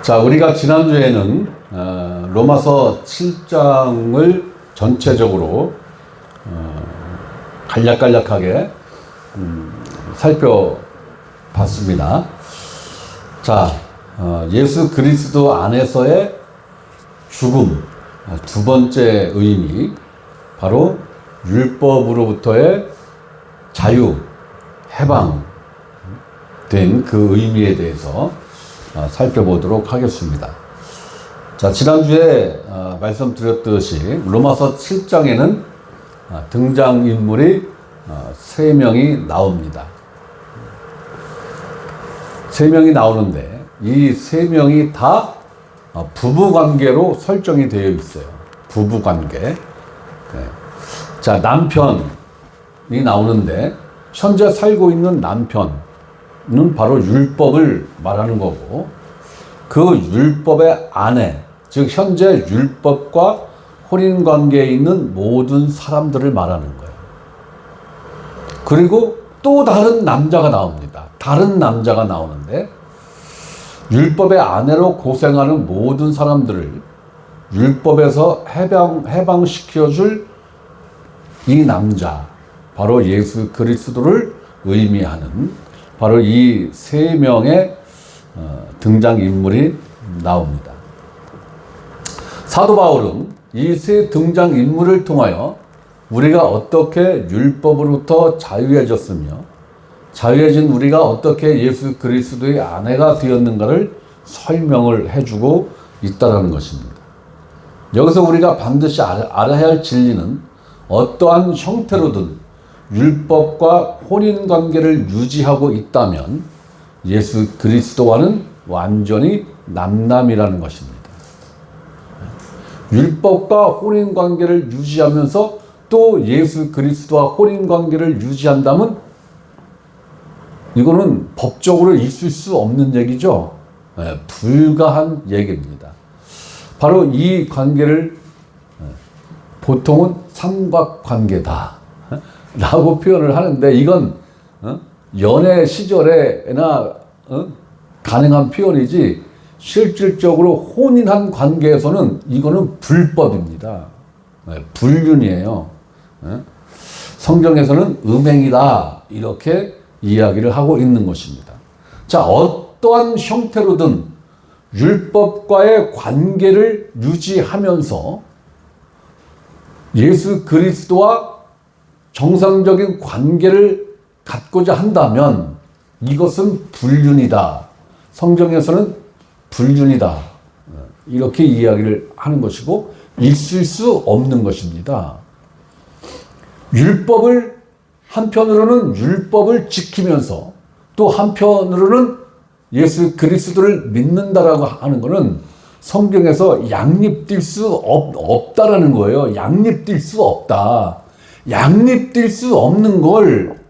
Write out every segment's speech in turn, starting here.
자, 우리가 지난주에는 로마서 7장을 전체적으로 간략간략하게 살펴봤습니다. 자, 예수 그리스도 안에서의 죽음, 두 번째 의미, 바로 율법으로부터의 자유, 해방된 그 의미에 대해서 살펴보도록 하겠습니다. 자, 지난주에 말씀드렸듯이 로마서 7장에는 등장인물이 3명이 나옵니다. 3명이 나오는데 이 3명이 다 부부관계로 설정이 되어 있어요. 부부관계. 네. 자, 남편이 나오는데 현재 살고 있는 남편은 바로 율법을 말하는 거고, 그 율법의 아내, 즉 현재 율법과 혼인관계에 있는 모든 사람들을 말하는 거예요. 그리고 또 다른 남자가 나옵니다. 다른 남자가 나오는데 율법의 아내로 고생하는 모든 사람들을 율법에서 해방시켜줄 이 남자, 바로 예수 그리스도를 의미하는 바로 이 3명의 등장인물이 나옵니다. 사도 바울은 이 3 등장인물을 통하여 우리가 어떻게 율법으로부터 자유해졌으며 자유해진 우리가 어떻게 예수 그리스도의 아내가 되었는가를 설명을 해주고 있다는 것입니다. 여기서 우리가 반드시 알아야 할 진리는 어떠한 형태로든 율법과 혼인관계를 유지하고 있다면 예수 그리스도와는 완전히 남남이라는 것입니다. 율법과 혼인관계를 유지하면서 또 예수 그리스도와 혼인관계를 유지한다면 이거는 법적으로 있을 수 없는 얘기죠. 네, 불가한 얘기입니다. 바로 이 관계를 보통은 삼각관계다 라고 표현을 하는데, 이건 연애 시절에나 가능한 표현이지 실질적으로 혼인한 관계에서는 이거는 불법입니다. 불륜이에요. 성경에서는 음행이다 이렇게 이야기를 하고 있는 것입니다. 자, 어떠한 형태로든 율법과의 관계를 유지하면서 예수 그리스도와 정상적인 관계를 갖고자 한다면 이것은 불륜이다. 성경에서는 불륜이다. 이렇게 이야기를 하는 것이고 있을 수 없는 것입니다. 율법을 한편으로는 율법을 지키면서 또 한편으로는 예수 그리스도를 믿는다라고 하는 것은 성경에서 양립될 수 없다라는 거예요. 양립될 수 없다. 양립될 수 없는 걸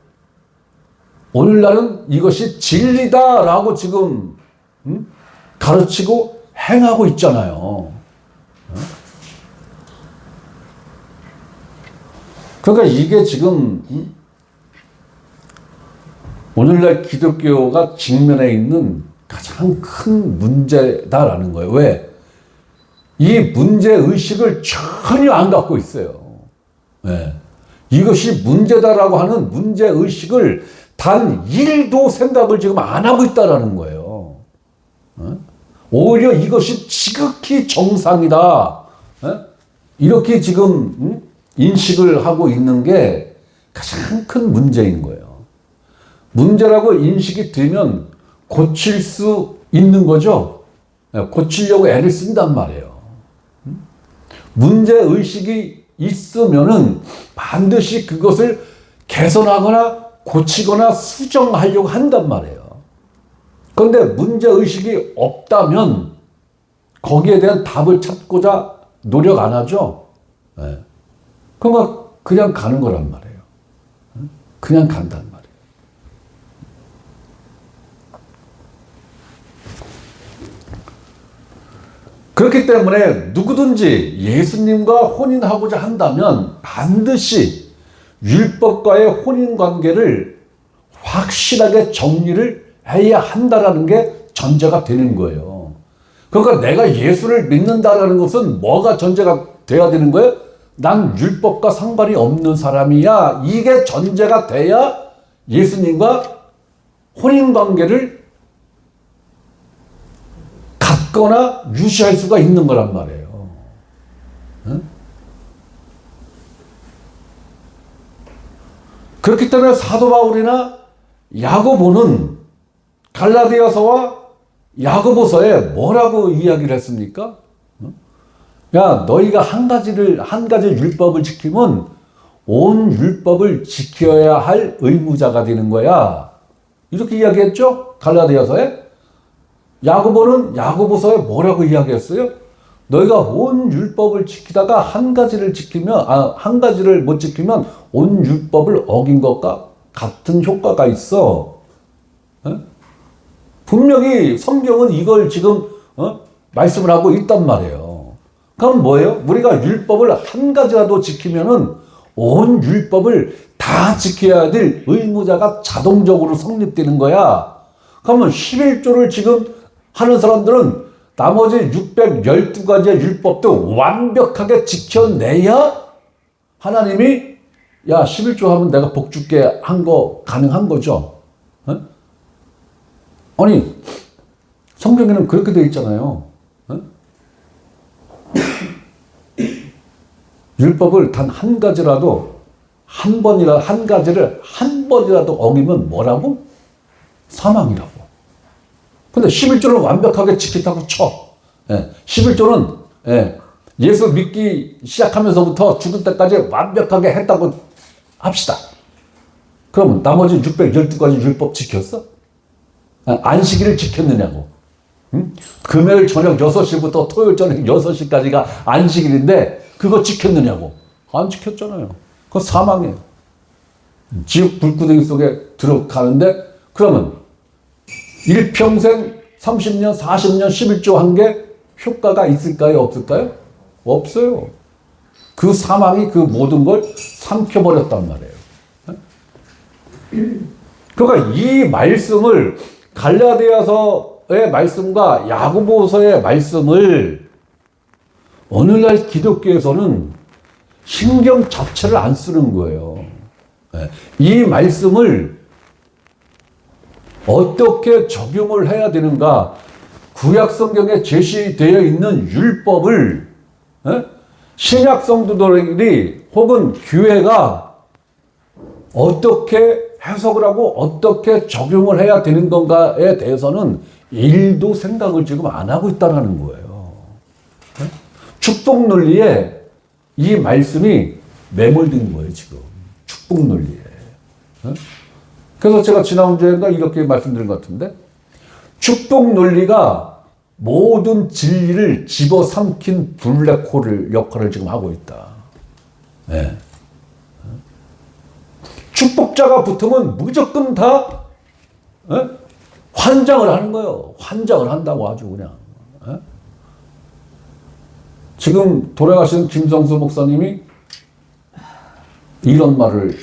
오늘날은 이것이 진리다라고 지금 가르치고 행하고 있잖아요. 그러니까 이게 지금 오늘날 기독교가 직면해 있는 가장 큰 문제다라는 거예요. 왜? 이 문제의식을 전혀 안 갖고 있어요. 네. 이것이 문제다라고 하는 문제의식을 단 1도 생각을 지금 안 하고 있다라는 거예요. 오히려 이것이 지극히 정상이다. 이렇게 지금 인식을 하고 있는 게 가장 큰 문제인 거예요. 문제라고 인식이 되면 고칠 수 있는 거죠. 고치려고 애를 쓴단 말이에요. 문제의식이 있으면은 반드시 그것을 개선하거나 고치거나 수정하려고 한단 말이에요. 그런데 문제의식이 없다면 거기에 대한 답을 찾고자 노력 안 하죠. 그러니까 그냥 가는 거란 말이에요. 그냥 간단 말이에요. 그렇기 때문에 누구든지 예수님과 혼인하고자 한다면 반드시 율법과의 혼인관계를 확실하게 정리를 해야 한다라는 게 전제가 되는 거예요. 그러니까 내가 예수를 믿는다라는 것은 뭐가 전제가 돼야 되는 거예요? 난 율법과 상관이 없는 사람이야. 이게 전제가 돼야 예수님과 혼인관계를 갖거나 유지할 수가 있는 거란 말이에요. 응? 그렇기 때문에 사도 바울이나 야고보는 갈라디아서와 야고보서에 뭐라고 이야기를 했습니까? 야, 너희가 한 가지 율법을 지키면 온 율법을 지켜야 할 의무자가 되는 거야. 이렇게 이야기했죠? 갈라디아서에. 야고보는 야고보서에 뭐라고 이야기했어요? 너희가 온 율법을 지키다가 한 가지를 못 지키면 온 율법을 어긴 것과 같은 효과가 있어. 에? 분명히 성경은 이걸 지금 말씀을 하고 있단 말이에요. 그럼 뭐예요? 우리가 율법을 한 가지라도 지키면은 온 율법을 다 지켜야 될 의무자가 자동적으로 성립되는 거야. 그러면 11조를 지금 하는 사람들은 나머지 612가지의 율법도 완벽하게 지켜내야 하나님이 야 11조 하면 내가 복 줄게 한 거 가능한 거죠. 에? 아니 성경에는 그렇게 되어 있잖아요. 에? 율법을 단 한 가지라도 한 가지를 한 번이라도 어기면 뭐라고? 사망이라고. 근데 11조는 완벽하게 지켰다고 쳐. 예, 11조는 예수 믿기 시작하면서부터 죽을 때까지 완벽하게 했다고 합시다. 그러면 나머지 612가지 율법 지켰어? 안식일을 지켰느냐고. 응? 금요일 저녁 6시부터 토요일 저녁 6시까지가 안식일인데 그거 지켰느냐고. 안 지켰잖아요. 그거 사망이에요. 지옥 불구덩이 속에 들어가는데 그러면 일평생 30년, 40년, 11조 한 게 효과가 있을까요? 없을까요? 없어요. 그 사망이 그 모든 걸 삼켜버렸단 말이에요. 그러니까 이 말씀을 갈라디아서의 말씀과 야고보서의 말씀을 오늘날 기독교에서는 신경 자체를 안 쓰는 거예요. 이 말씀을 어떻게 적용을 해야 되는가? 구약 성경에 제시되어 있는 율법을 신약 성도들이 혹은 교회가 어떻게 해석을 하고 어떻게 적용을 해야 되는 건가에 대해서는 일도 생각을 지금 안 하고 있다는 거예요. 축복 논리에 이 말씀이 매몰된 거예요, 지금. 축복 논리에. 그래서 제가 지난주에인가 이렇게 말씀드린 것 같은데, 축복 논리가 모든 진리를 집어삼킨 블랙홀 역할을 지금 하고 있다. 네. 축복자가 붙으면 무조건 다 환장을 하는 거예요. 환장을 한다고 아주 그냥. 지금 돌아가신 김성수 목사님이 이런 말을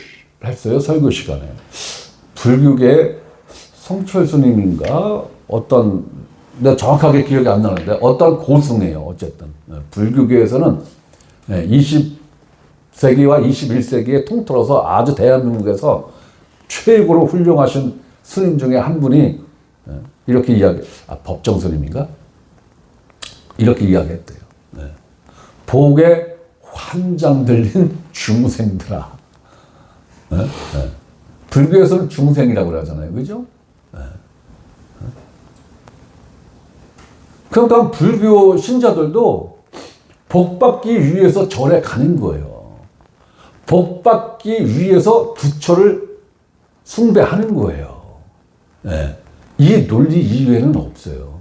했어요. 설교 시간에. 불교계 성철스님인가 어떤, 내가 정확하게 기억이 안 나는데 어떤 고승이에요. 어쨌든 불교계에서는 20세기와 21세기에 통틀어서 아주 대한민국에서 최고로 훌륭하신 스님 중에 한 분이 이렇게 법정 스님인가? 이렇게 이야기했대요. 복에 환장 들린 중생들아. 불교에서는 중생이라고 그러잖아요. 그죠? 그러니까 불교 신자들도 복받기 위해서 절에 가는 거예요. 복받기 위해서 부처를 숭배하는 거예요. 이 논리 이외에는 없어요.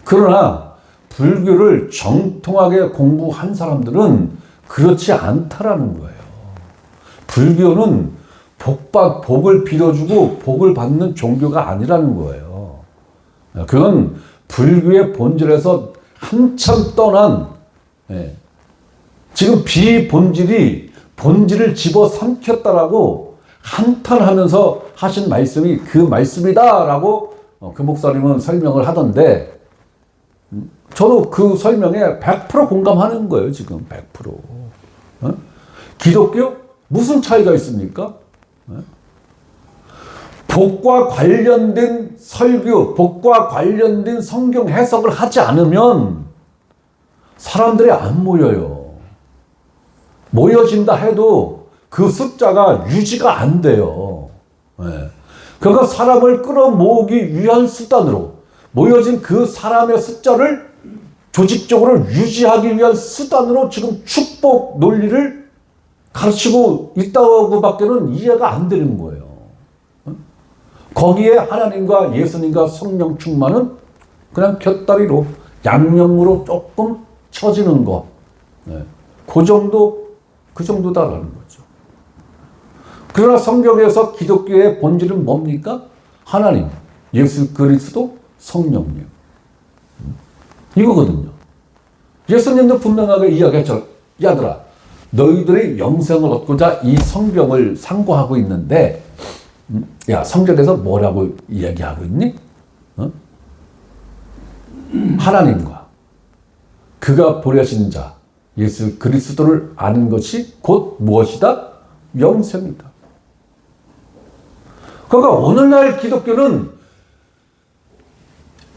그러나 불교를 정통하게 공부한 사람들은 그렇지 않다라는 거예요. 불교는 복을 빌어주고 복을 받는 종교가 아니라는 거예요. 그건 불교의 본질에서 한참 떠난, 지금 본질을 집어삼켰다라고 한탄하면서 하신 말씀이 그 말씀이다라고 그 목사님은 설명을 하던데, 저도 그 설명에 100% 공감하는 거예요, 지금 100%. 어? 기독교? 무슨 차이가 있습니까? 어? 복과 관련된 설교, 복과 관련된 성경 해석을 하지 않으면 사람들이 안 모여요. 모여진다 해도 그 숫자가 유지가 안 돼요. 네. 그러니까 사람을 끌어모으기 위한 수단으로 모여진 그 사람의 숫자를 조직적으로 유지하기 위한 수단으로 지금 축복 논리를 가르치고 있다고 밖에는 이해가 안 되는 거예요. 거기에 하나님과 예수님과 성령 충만은 그냥 곁다리로 양념으로 조금 쳐지는 것. 네. 그 정도다라는 거죠. 그러나 성경에서 기독교의 본질은 뭡니까? 하나님, 예수 그리스도, 성령님. 이거거든요. 예수님도 분명하게 이야기했죠. 야들아, 너희들이 영생을 얻고자 이 성경을 상고하고 있는데, 야, 성경에서 뭐라고 이야기하고 있니? 어? 하나님과 그가 보내신 자, 예수 그리스도를 아는 것이 곧 무엇이다? 영생이다. 그러니까 오늘날 기독교는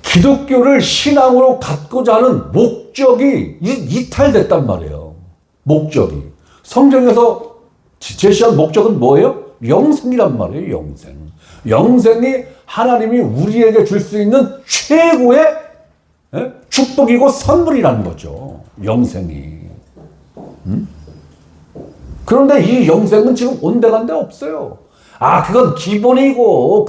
기독교를 신앙으로 갖고자 하는 목적이 이탈됐단 말이에요. 목적이. 성경에서 제시한 목적은 뭐예요? 영생이란 말이에요. 영생. 영생이 하나님이 우리에게 줄 수 있는 최고의 축복이고 선물이라는 거죠. 영생이. 그런데 이 영생은 지금 온데간데 없어요. 아, 그건 기본이고,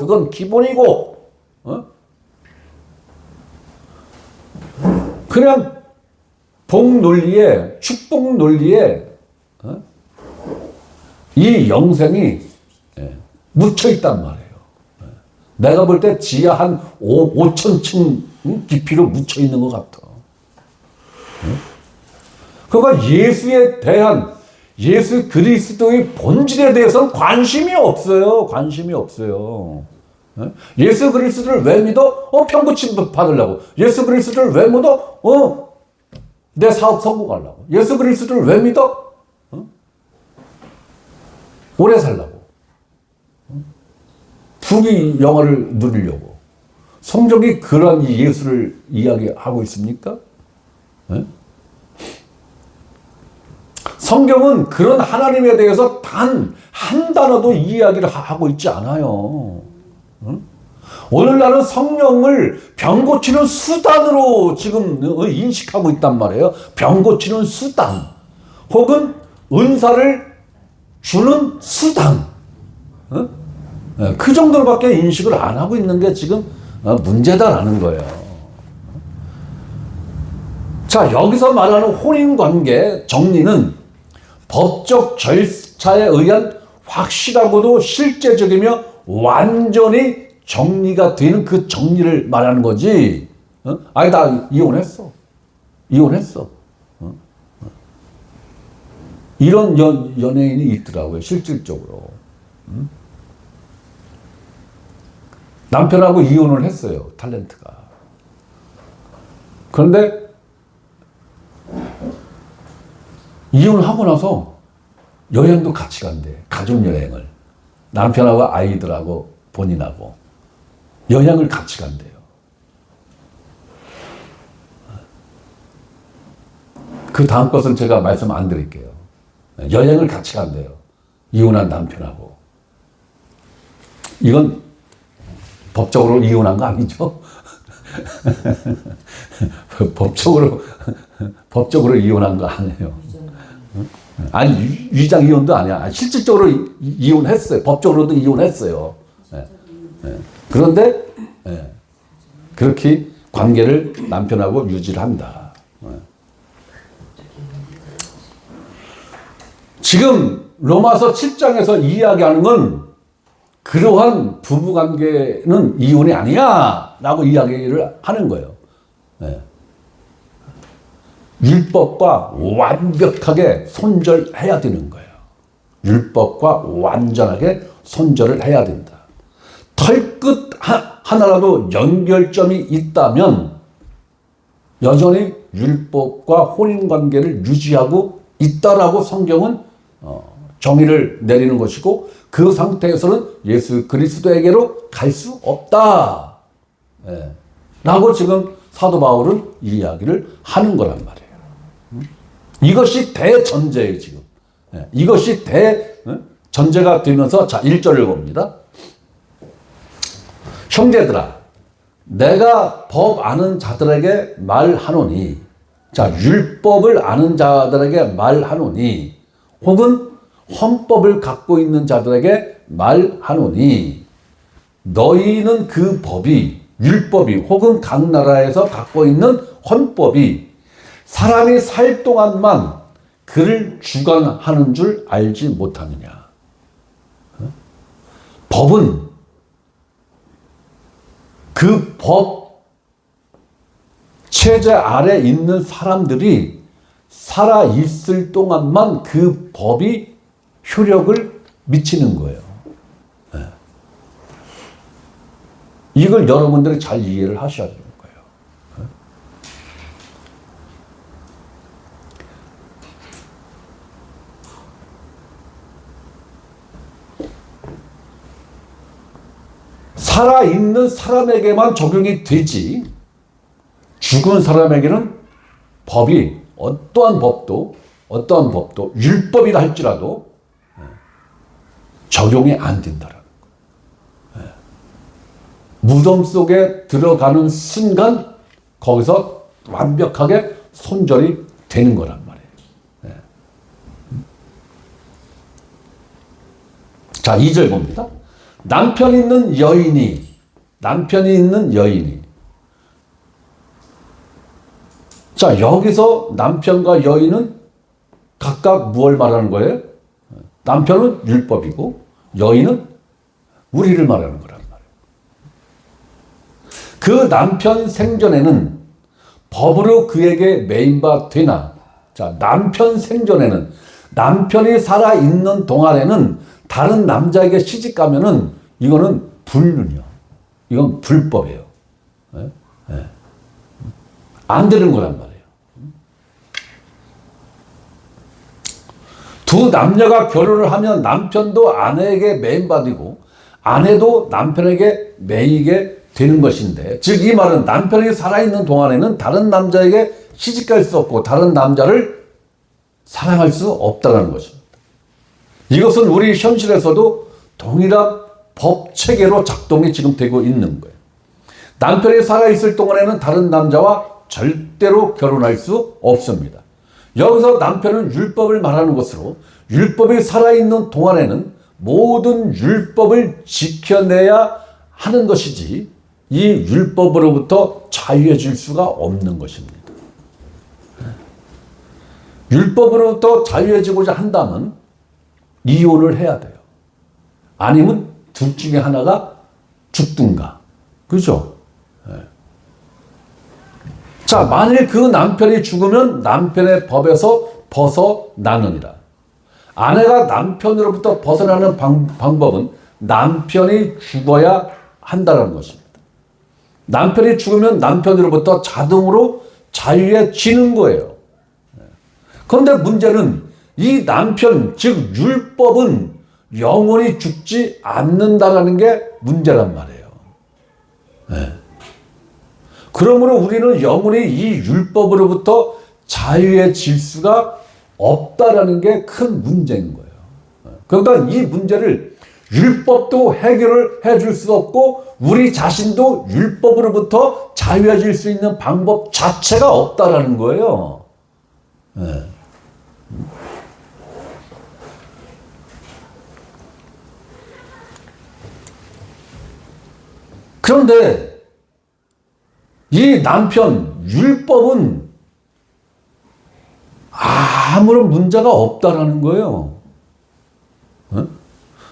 그냥 복 논리에, 축복 논리에, 이 영생이 묻혀 있단 말이에요. 내가 볼 때 지하 한 5,000층 깊이로 묻혀 있는 것 같아. 그러니까 예수에 대한 예수 그리스도의 본질에 대해서는 관심이 없어요. 관심이 없어요. 예수 그리스도를 왜 믿어? 평고침 받으려고. 예수 그리스도를 왜 믿어? 내 사업 성공하려고. 예수 그리스도를 왜 믿어? 오래 살라고. 부귀 영화를 누리려고. 성경이 그런 예수를 이야기하고 있습니까? 성경은 그런 하나님에 대해서 단 한 단어도 이야기를 하고 있지 않아요. 오늘날은 성령을 병 고치는 수단으로 지금 인식하고 있단 말이에요. 병 고치는 수단. 혹은 은사를 주는 수단. 그 정도로밖에 인식을 안 하고 있는 게 지금 문제다라는 거예요. 자, 여기서 말하는 혼인관계 정리는 법적 절차에 의한 확실하고 실제적이며 완전히 정리가 되는 그 정리를 말하는 거지. 아니, 나 이혼했어. 이런 연예인이 있더라고요, 실질적으로. 남편하고 이혼을 했어요, 탤런트가. 그런데 이혼을 하고 나서 여행도 같이 간대. 가족여행을. 남편하고 아이들하고 본인하고 여행을 같이 간대요. 그 다음 것은 제가 말씀 안 드릴게요. 여행을 같이 간대요. 이혼한 남편하고. 이건 법적으로 이혼한 거 아니죠? 법적으로 이혼한 거 아니에요. 아니, 위장 이혼도 아니야. 실질적으로 이혼했어요. 법적으로도 이혼했어요. 그런데 그렇게 관계를 남편하고 유지를 한다. 지금 로마서 7장에서 이야기하는 건 그러한 부부관계는 이혼이 아니야 라고 이야기를 하는 거예요. 율법과 완벽하게 손절해야 되는 거예요. 율법과 완전하게 손절을 해야 된다. 털끝 하나라도 연결점이 있다면 여전히 율법과 혼인관계를 유지하고 있다라고 성경은 정의를 내리는 것이고, 그 상태에서는 예수 그리스도에게로 갈 수 없다. 예. 라고 지금 사도 바울은 이 이야기를 하는 거란 말이에요. 이것이 대전제예요, 지금. 예. 이것이 대전제가 되면서, 자, 1절을 봅니다. 형제들아, 내가 법 아는 자들에게 말하노니, 자, 율법을 아는 자들에게 말하노니, 혹은 헌법을 갖고 있는 자들에게 말하노니, 너희는 그 법이, 율법이, 혹은 각 나라에서 갖고 있는 헌법이 사람이 살 동안만 그를 주관하는 줄 알지 못하느냐. 법은 그 법 체제 아래 있는 사람들이 살아 있을 동안만 그 법이 효력을 미치는 거예요. 네. 이걸 여러분들이 잘 이해를 하셔야 되는 거예요. 네. 살아있는 사람에게만 적용이 되지, 죽은 사람에게는 법이, 어떠한 법도 율법이라 할지라도 적용이 안 된다라는 거예요. 무덤 속에 들어가는 순간 거기서 완벽하게 손절이 되는 거란 말이에요. 자, 2절 봅니다. 남편이 있는 여인이. 자, 여기서 남편과 여인은 각각 무엇을 말하는 거예요? 남편은 율법이고 여인은 우리를 말하는 거란 말이에요. 그 남편 생전에는 법으로 그에게 매인 바 되나, 자, 남편 생전에는, 남편이 살아있는 동안에는 다른 남자에게 시집 가면은 이거는 불륜이요. 이건 불법이에요. 네? 네. 안 되는 거란 말이에요. 두 남녀가 결혼을 하면 남편도 아내에게 매인받이고 아내도 남편에게 매이게 되는 것인데, 즉 이 말은 남편이 살아있는 동안에는 다른 남자에게 시집갈 수 없고 다른 남자를 사랑할 수 없다는 것입니다. 이것은 우리 현실에서도 동일한 법 체계로 작동이 지금 되고 있는 거예요. 남편이 살아있을 동안에는 다른 남자와 절대로 결혼할 수 없습니다. 여기서 남편은 율법을 말하는 것으로, 율법이 살아있는 동안에는 모든 율법을 지켜내야 하는 것이지 이 율법으로부터 자유해질 수가 없는 것입니다. 율법으로부터 자유해지고자 한다면 이혼을 해야 돼요. 아니면 둘 중에 하나가 죽든가. 그죠? 네. 자, 만일 그 남편이 죽으면 남편의 법에서 벗어나느니라. 아내가 남편으로부터 벗어나는 방법은 남편이 죽어야 한다는 것입니다. 남편이 죽으면 남편으로부터 자동으로 자유해지는 거예요. 그런데 문제는 이 남편, 즉 율법은 영원히 죽지 않는다라는 게 문제란 말이에요. 네. 그러므로 우리는 영원히 이 율법으로부터 자유해질 수가 없다라는 게 큰 문제인 거예요. 그러니까 이 문제를 율법도 해결을 해줄 수 없고 우리 자신도 율법으로부터 자유해질 수 있는 방법 자체가 없다라는 거예요. 네. 그런데 이 남편 율법은 아무런 문제가 없다라는 거예요.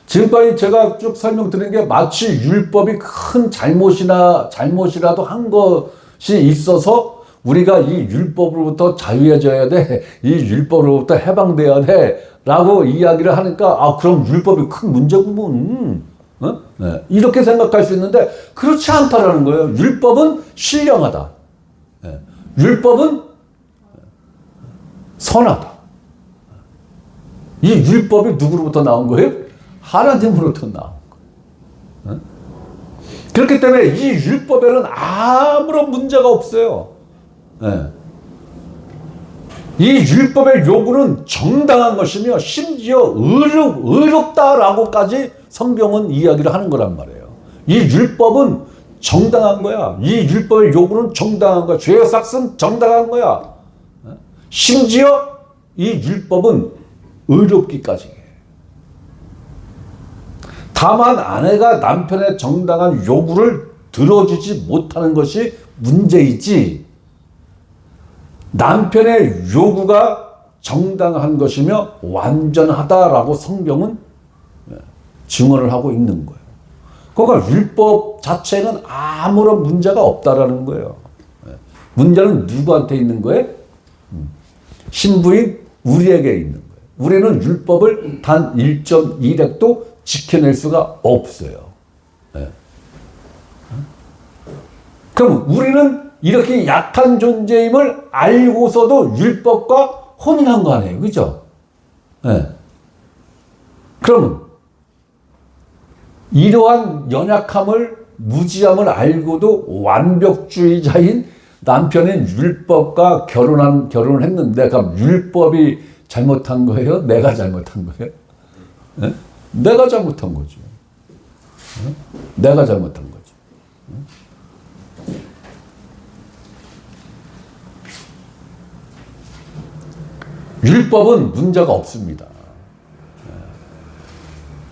지금까지 제가 쭉 설명드린 게 마치 율법이 큰 잘못이라도 한 것이 있어서 우리가 이 율법으로부터 자유해져야 돼, 이 율법으로부터 해방돼야 돼 라고 이야기를 하니까 그럼 율법이 큰 문제구먼, 네, 이렇게 생각할 수 있는데 그렇지 않다라는 거예요. 율법은 신령하다. 네. 율법은 선하다. 이 율법이 누구로부터 나온 거예요? 하나님으로부터 나온 거예요. 그렇기 때문에 이 율법에는 아무런 문제가 없어요. 이 율법의 요구는 정당한 것이며 심지어 의롭다라고까지 성경은 이야기를 하는 거란 말이에요. 이 율법은 정당한 거야. 이 율법의 요구는 정당한 거야. 죄의 삭은 정당한 거야. 심지어 이 율법은 의롭기까지 해. 다만 아내가 남편의 정당한 요구를 들어주지 못하는 것이 문제이지, 남편의 요구가 정당한 것이며 완전하다라고 성경은 증언을 하고 있는 거예요. 그러니까 율법 자체는 아무런 문제가 없다라는 거예요. 문제는 누구한테 있는 거예요? 신부인 우리에게 있는 거예요. 우리는 율법을 단 1.1획도 지켜낼 수가 없어요. 그럼 우리는 이렇게 약한 존재임을 알고서도 율법과 혼인한 거 아니에요. 그죠? 그러면 이러한 연약함을, 무지함을 알고도 완벽주의자인 남편인 율법과 결혼을 했는데, 그럼 율법이 잘못한 거예요? 내가 잘못한 거예요? 내가 잘못한 거죠. 내가 잘못한 거죠. 율법은 문제가 없습니다.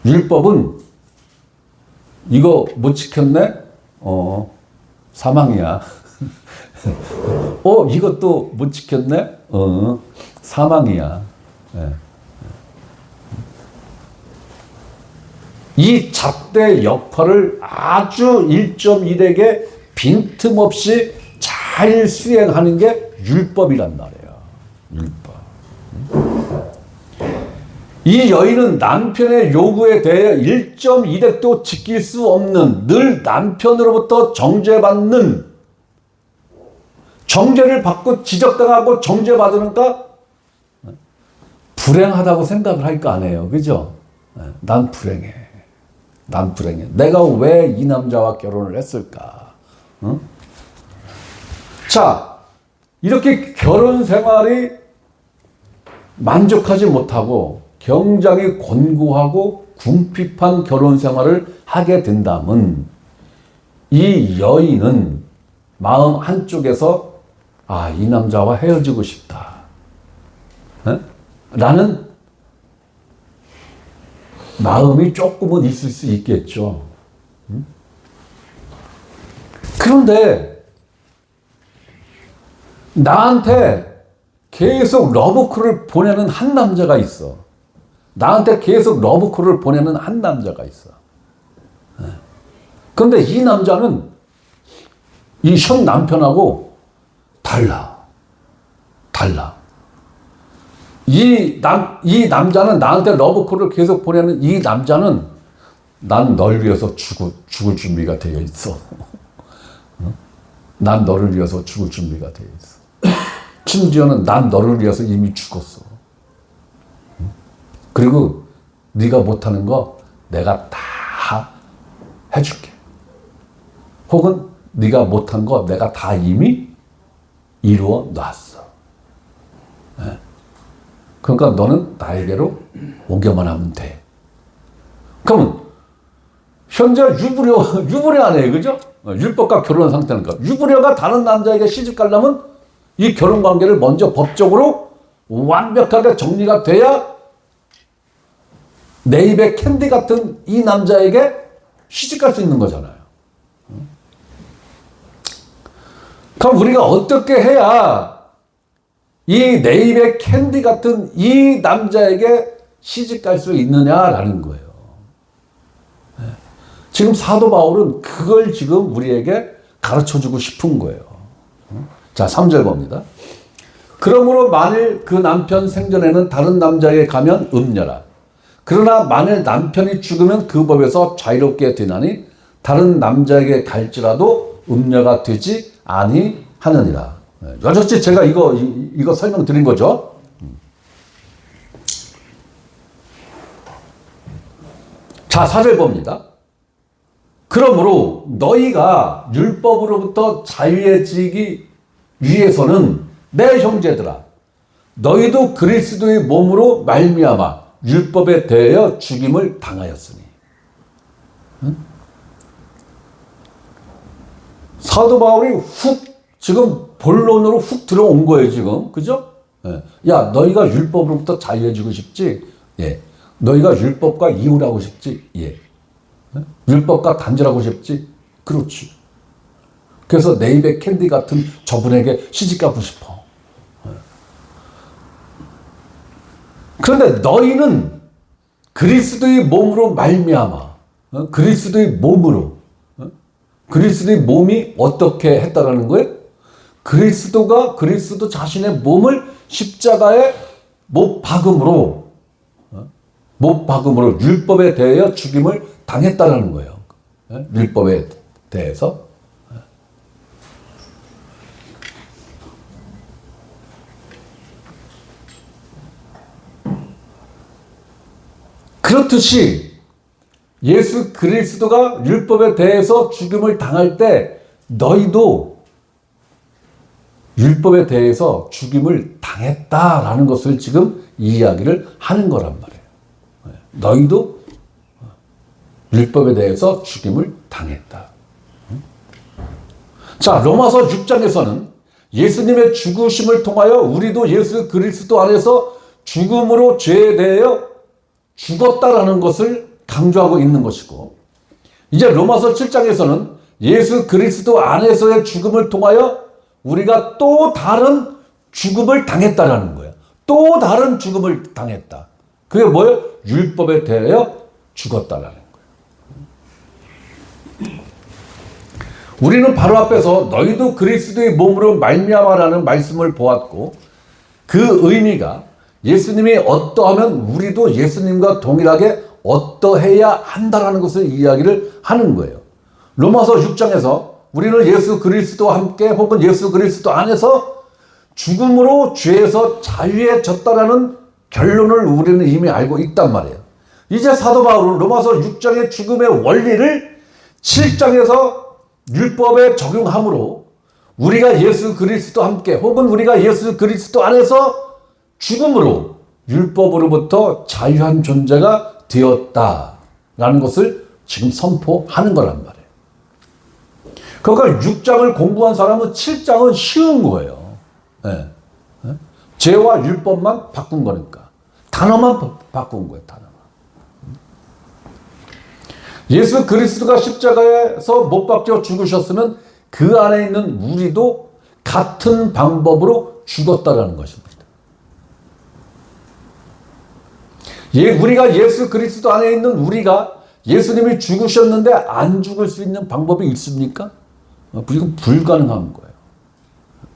율법은 이거 못 지켰네? 사망이야. 이것도 못 지켰네? 사망이야. 이 잣대 역할을 아주 1.1에게 빈틈없이 잘 수행하는 게 율법이란 말이에요. 율법. 이 여인은 남편의 요구에 대해 1.1획도 지킬 수 없는, 늘 남편으로부터 정죄받는, 정죄를 받고 지적당하고 정죄받으니까 불행하다고 생각을 할 거 아니에요. 그죠? 난 불행해. 난 불행해. 내가 왜 이 남자와 결혼을 했을까? 자, 이렇게 결혼 생활이 만족하지 못하고 굉장히 곤고하고 궁핍한 결혼 생활을 하게 된다면 이 여인은 마음 한쪽에서 이 남자와 헤어지고 싶다. 라는 마음이 조금은 있을 수 있겠죠. 그런데 나한테 계속 러브콜을 보내는 한 남자가 있어. 나한테 계속 러브콜을 보내는 한 남자가 있어. 그런데 이 남자는 이 현 남편하고 달라. 이 남자는 나한테 러브콜을 계속 보내는 이 남자는 난 널 위해서 죽을 준비가 되어 있어. 난 너를 위해서 죽을 준비가 되어 있어. 심지어는 난 너를 위해서 이미 죽었어. 그리고 네가 못하는 거 내가 다 해줄게. 혹은 네가 못한 거 내가 다 이미 이루어 놨어. 그러니까 너는 나에게로 오기만 하면 돼. 그러면 현재 유부녀 아니에요. 그죠? 율법과 결혼한 상태니까. 유부녀가 다른 남자에게 시집 가려면 이 결혼 관계를 먼저 법적으로 완벽하게 정리가 돼야 내 입에 캔디 같은 이 남자에게 시집갈 수 있는 거잖아요. 그럼 우리가 어떻게 해야 이 내 입에 캔디 같은 이 남자에게 시집갈 수 있느냐라는 거예요. 지금 사도 바울은 그걸 지금 우리에게 가르쳐주고 싶은 거예요. 자, 3절 봅니다. 그러므로 만일 그 남편 생전에는 다른 남자에게 가면 음녀라. 그러나 만일 남편이 죽으면 그 법에서 자유롭게 되나니 다른 남자에게 갈지라도 음녀가 되지 아니하느니라. 여전히 제가 이거 설명드린 거죠. 자, 4절 봅니다. 그러므로 너희가 율법으로부터 자유해지기 위해서는 내 형제들아, 너희도 그리스도의 몸으로 말미암아 율법에 대하여 죽임을 당하였으니. 응? 사도 바울이 지금 본론으로 훅 들어온 거예요, 지금. 그죠? 예. 야, 너희가 율법으로부터 자유해지고 싶지? 예. 너희가 율법과 이혼하고 싶지? 예. 율법과 단절하고 싶지? 그렇지. 그래서 내 입에 캔디 같은 저분에게 시집가고 싶어. 그런데 너희는 그리스도의 몸으로 말미암아, 그리스도의 몸으로, 그리스도의 몸이 어떻게 했다라는 거예요? 그리스도 자신의 몸을 십자가에 못 박음으로 율법에 대하여 죽임을 당했다라는 거예요. 율법에 대해서. 그렇듯이 예수 그리스도가 율법에 대해서 죽임을 당할 때 너희도 율법에 대해서 죽임을 당했다라는 것을 지금 이야기를 하는 거란 말이에요. 너희도 율법에 대해서 죽임을 당했다. 자, 로마서 6장에서는 예수님의 죽으심을 통하여 우리도 예수 그리스도 안에서 죽음으로 죄에 대하여 죽었다라는 것을 강조하고 있는 것이고, 이제 로마서 7장에서는 예수 그리스도 안에서의 죽음을 통하여 우리가 또 다른 죽음을 당했다라는 거예요. 또 다른 죽음을 당했다. 그게 뭐예요? 율법에 대하여 죽었다라는 거예요. 우리는 바로 앞에서 너희도 그리스도의 몸으로 말미암아라는 말씀을 보았고, 그 의미가 예수님이 어떠하면 우리도 예수님과 동일하게 어떠해야 한다라는 것을 이야기를 하는 거예요. 로마서 6장에서 우리는 예수 그리스도와 함께 혹은 예수 그리스도 안에서 죽음으로 죄에서 자유해졌다라는 결론을 우리는 이미 알고 있단 말이에요. 이제 사도 바울은 로마서 6장의 죽음의 원리를 7장에서 율법에 적용함으로 우리가 예수 그리스도와 함께 혹은 우리가 예수 그리스도 안에서 죽음으로 율법으로부터 자유한 존재가 되었다라는 것을 지금 선포하는 거란 말이에요. 그러니까 6장을 공부한 사람은 7장은 쉬운 거예요. 네. 죄와 율법만 바꾼 거니까. 단어만 바꾼 거예요. 단어만. 예수 그리스도가 십자가에서 못 박혀 죽으셨으면 그 안에 있는 우리도 같은 방법으로 죽었다라는 것입니다. 우리가 예수 그리스도 안에 있는 우리가 예수님이 죽으셨는데 안 죽을 수 있는 방법이 있습니까? 이건 불가능한 거예요.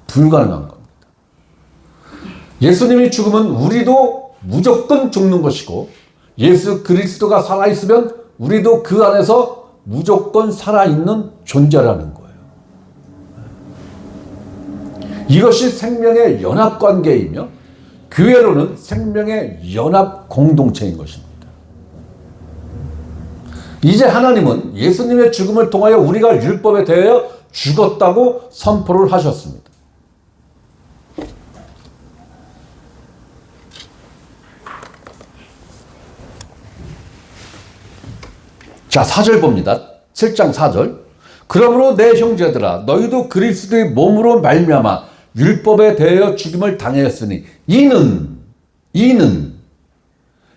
불가능한 겁니다. 예수님이 죽으면 우리도 무조건 죽는 것이고, 예수 그리스도가 살아있으면 우리도 그 안에서 무조건 살아있는 존재라는 거예요. 이것이 생명의 연합관계이며 교회로는 생명의 연합 공동체인 것입니다. 이제 하나님은 예수님의 죽음을 통하여 우리가 율법에 대하여 죽었다고 선포를 하셨습니다. 자, 4절 봅니다. 7장 4절. 그러므로 내 형제들아, 너희도 그리스도의 몸으로 말미암아 율법에 대하여 죽임을 당하였으니 이는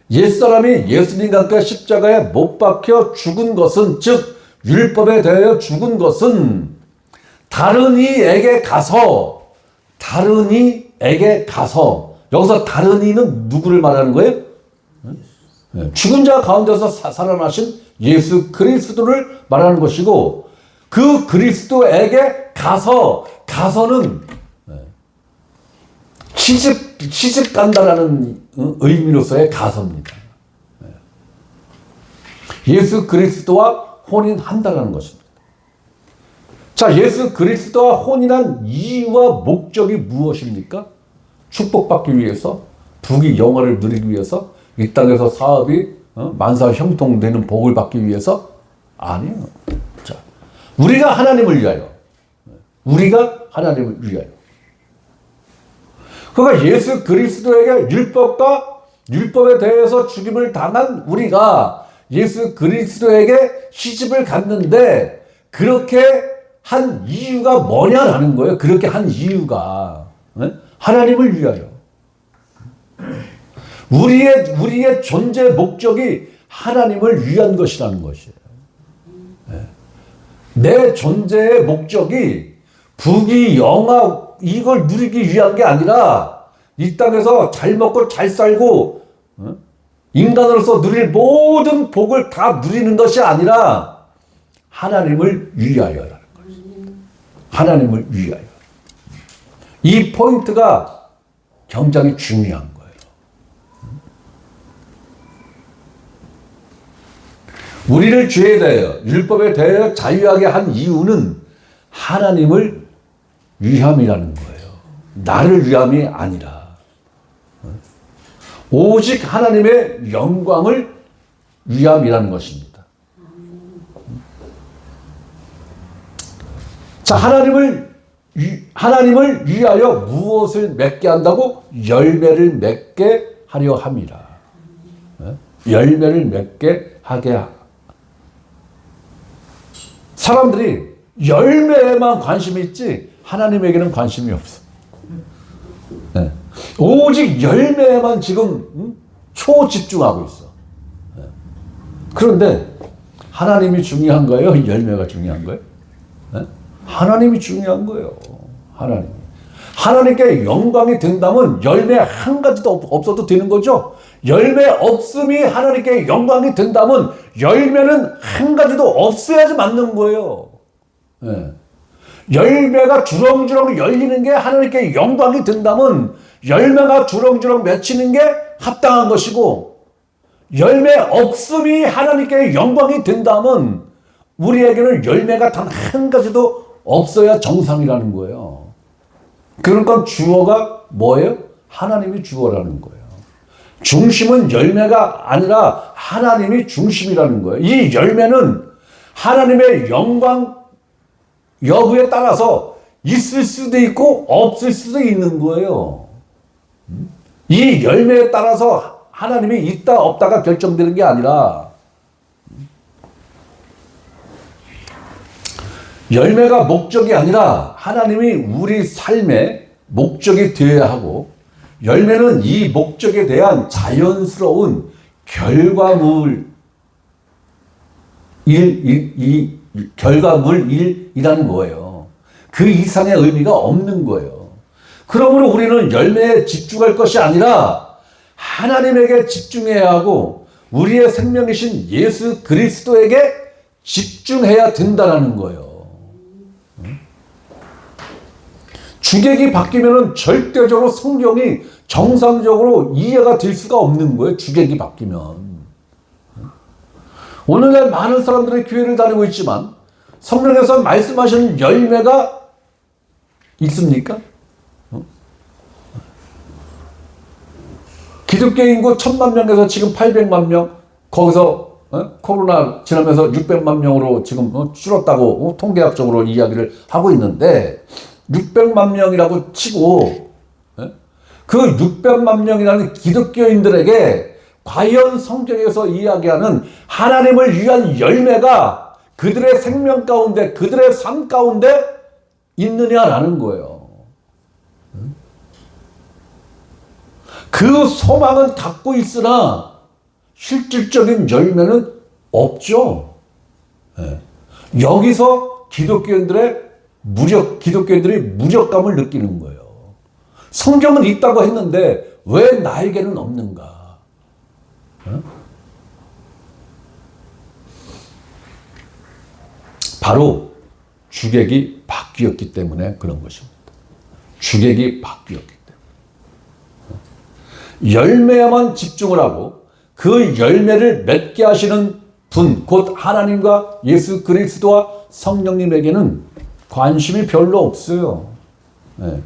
옛사람이 예수님과 함께 십자가에 못 박혀 죽은 것은, 즉 율법에 대하여 죽은 것은 다른 이에게 가서, 여기서 다른 이는 누구를 말하는 거예요? 죽은 자 가운데서 살아나신 예수 그리스도를 말하는 것이고, 그 그리스도에게 가서는 시집 간다라는 의미로서의 가서입니다. 예수 그리스도와 혼인한다라는 것입니다. 자, 예수 그리스도와 혼인한 이유와 목적이 무엇입니까? 축복받기 위해서, 부귀 영화를 누리기 위해서, 이 땅에서 사업이 만사 형통되는 복을 받기 위해서? 아니에요. 자, 우리가 하나님을 위하여. 우리가 하나님을 위하여. 그러니까 예수 그리스도에게 율법에 대해서 죽임을 당한 우리가 예수 그리스도에게 시집을 갔는데 그렇게 한 이유가 뭐냐라는 거예요. 그렇게 한 이유가 하나님을 위하여. 우리의 존재 목적이 하나님을 위한 것이라는 것이에요. 내 존재의 목적이 부귀 영화 이걸 누리기 위한 게 아니라 이 땅에서 잘 먹고 잘 살고 인간으로서 누릴 모든 복을 다 누리는 것이 아니라 하나님을 위하여라는 거죠. 하나님을 위하여. 이 포인트가 굉장히 중요한 거예요. 우리를 죄에 대하여 율법에 대하여 자유하게 한 이유는 하나님을 위함이라는 거예요. 나를 위함이 아니라 오직 하나님의 영광을 위함이라는 것입니다. 자, 하나님을 위하여 무엇을 맺게 한다고? 열매를 맺게 하려 함이라. 열매를 맺게 하게 사람들이 열매에만 관심이 있지 하나님에게는 관심이 없어. 네. 오직 열매에만 지금 초집중하고 있어. 네. 그런데 하나님이 중요한 거예요? 열매가 중요한 거예요? 네? 하나님이 중요한 거예요. 하나님께 영광이 된다면 열매 한 가지도 없어도 되는 거죠. 열매 없음이 하나님께 영광이 된다면 열매는 한 가지도 없어야지 맞는 거예요. 네. 열매가 주렁주렁 열리는 게 하나님께 영광이 된다면 열매가 주렁주렁 맺히는 게 합당한 것이고, 열매 없음이 하나님께 영광이 된다면 우리에게는 열매가 단 한 가지도 없어야 정상이라는 거예요. 그러니까 주어가 뭐예요? 하나님이 주어라는 거예요. 중심은 열매가 아니라 하나님이 중심이라는 거예요. 이 열매는 하나님의 영광 여부에 따라서 있을 수도 있고 없을 수도 있는 거예요. 이 열매에 따라서 하나님이 있다 없다가 결정되는 게 아니라 열매가 목적이 아니라 하나님이 우리 삶의 목적이 되어야 하고, 열매는 이 목적에 대한 자연스러운 결과물이라는 거예요. 그 이상의 의미가 없는 거예요. 그러므로 우리는 열매에 집중할 것이 아니라 하나님에게 집중해야 하고 우리의 생명이신 예수 그리스도에게 집중해야 된다는 거예요. 주객이 바뀌면 절대적으로 성경이 정상적으로 이해가 될 수가 없는 거예요. 주객이 바뀌면. 오늘날 많은 사람들이 교회를 다니고 있지만 성령에서 말씀하시는 열매가 있습니까? 기독교 인구 1000만 명에서 지금 800만 명, 거기서 코로나 지나면서 600만 명으로 지금 줄었다고 통계학적으로 이야기를 하고 있는데, 600만 명이라고 치고 그 600만 명이라는 기독교인들에게 과연 성경에서 이야기하는 하나님을 위한 열매가 그들의 생명 가운데, 그들의 삶 가운데 있느냐라는 거예요. 그 소망은 갖고 있으나 실질적인 열매는 없죠. 여기서 기독교인들이 무력감을 느끼는 거예요. 성경은 있다고 했는데 왜 나에게는 없는가? 바로 주객이 바뀌었기 때문에 그런 것입니다. 주객이 바뀌었기 때문에. 열매에만 집중을 하고 그 열매를 맺게 하시는 분, 곧 하나님과 예수 그리스도와 성령님에게는 관심이 별로 없어요. 네.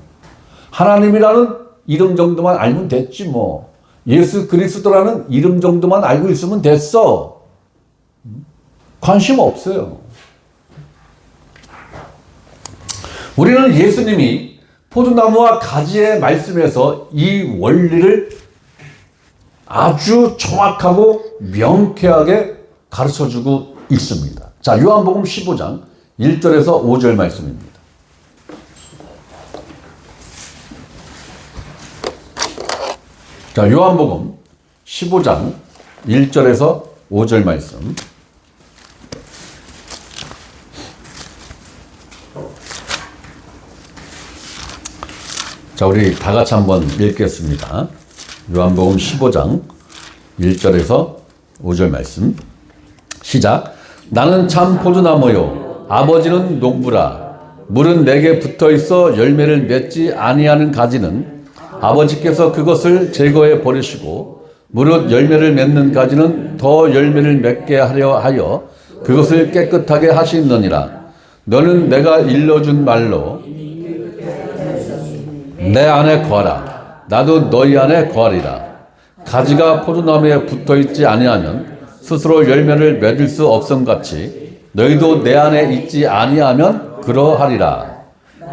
하나님이라는 이름 정도만 알면 됐지 뭐. 예수 그리스도라는 이름 정도만 알고 있으면 됐어. 관심 없어요. 우리는 예수님이 포도나무와 가지의 말씀에서 이 원리를 아주 정확하고 명쾌하게 가르쳐주고 있습니다. 자, 요한복음 15장 1절에서 5절 말씀입니다. 자, 요한복음 15장 1절에서 5절 말씀. 자, 우리 다 같이 한번 읽겠습니다. 요한복음 15장 1절에서 5절 말씀. 시작. 나는 참 포도나무요 아버지는 농부라. 물은 내게 붙어 있어 열매를 맺지 아니하는 가지는 아버지께서 그것을 제거해 버리시고 무릇 열매를 맺는 가지는 더 열매를 맺게 하려 하여 그것을 깨끗하게 하시느니라. 너는 내가 일러준 말로 내 안에 거하라. 나도 너희 안에 거하리라. 가지가 포도나무에 붙어 있지 아니하면 스스로 열매를 맺을 수 없음같이 너희도 내 안에 있지 아니하면 그러하리라.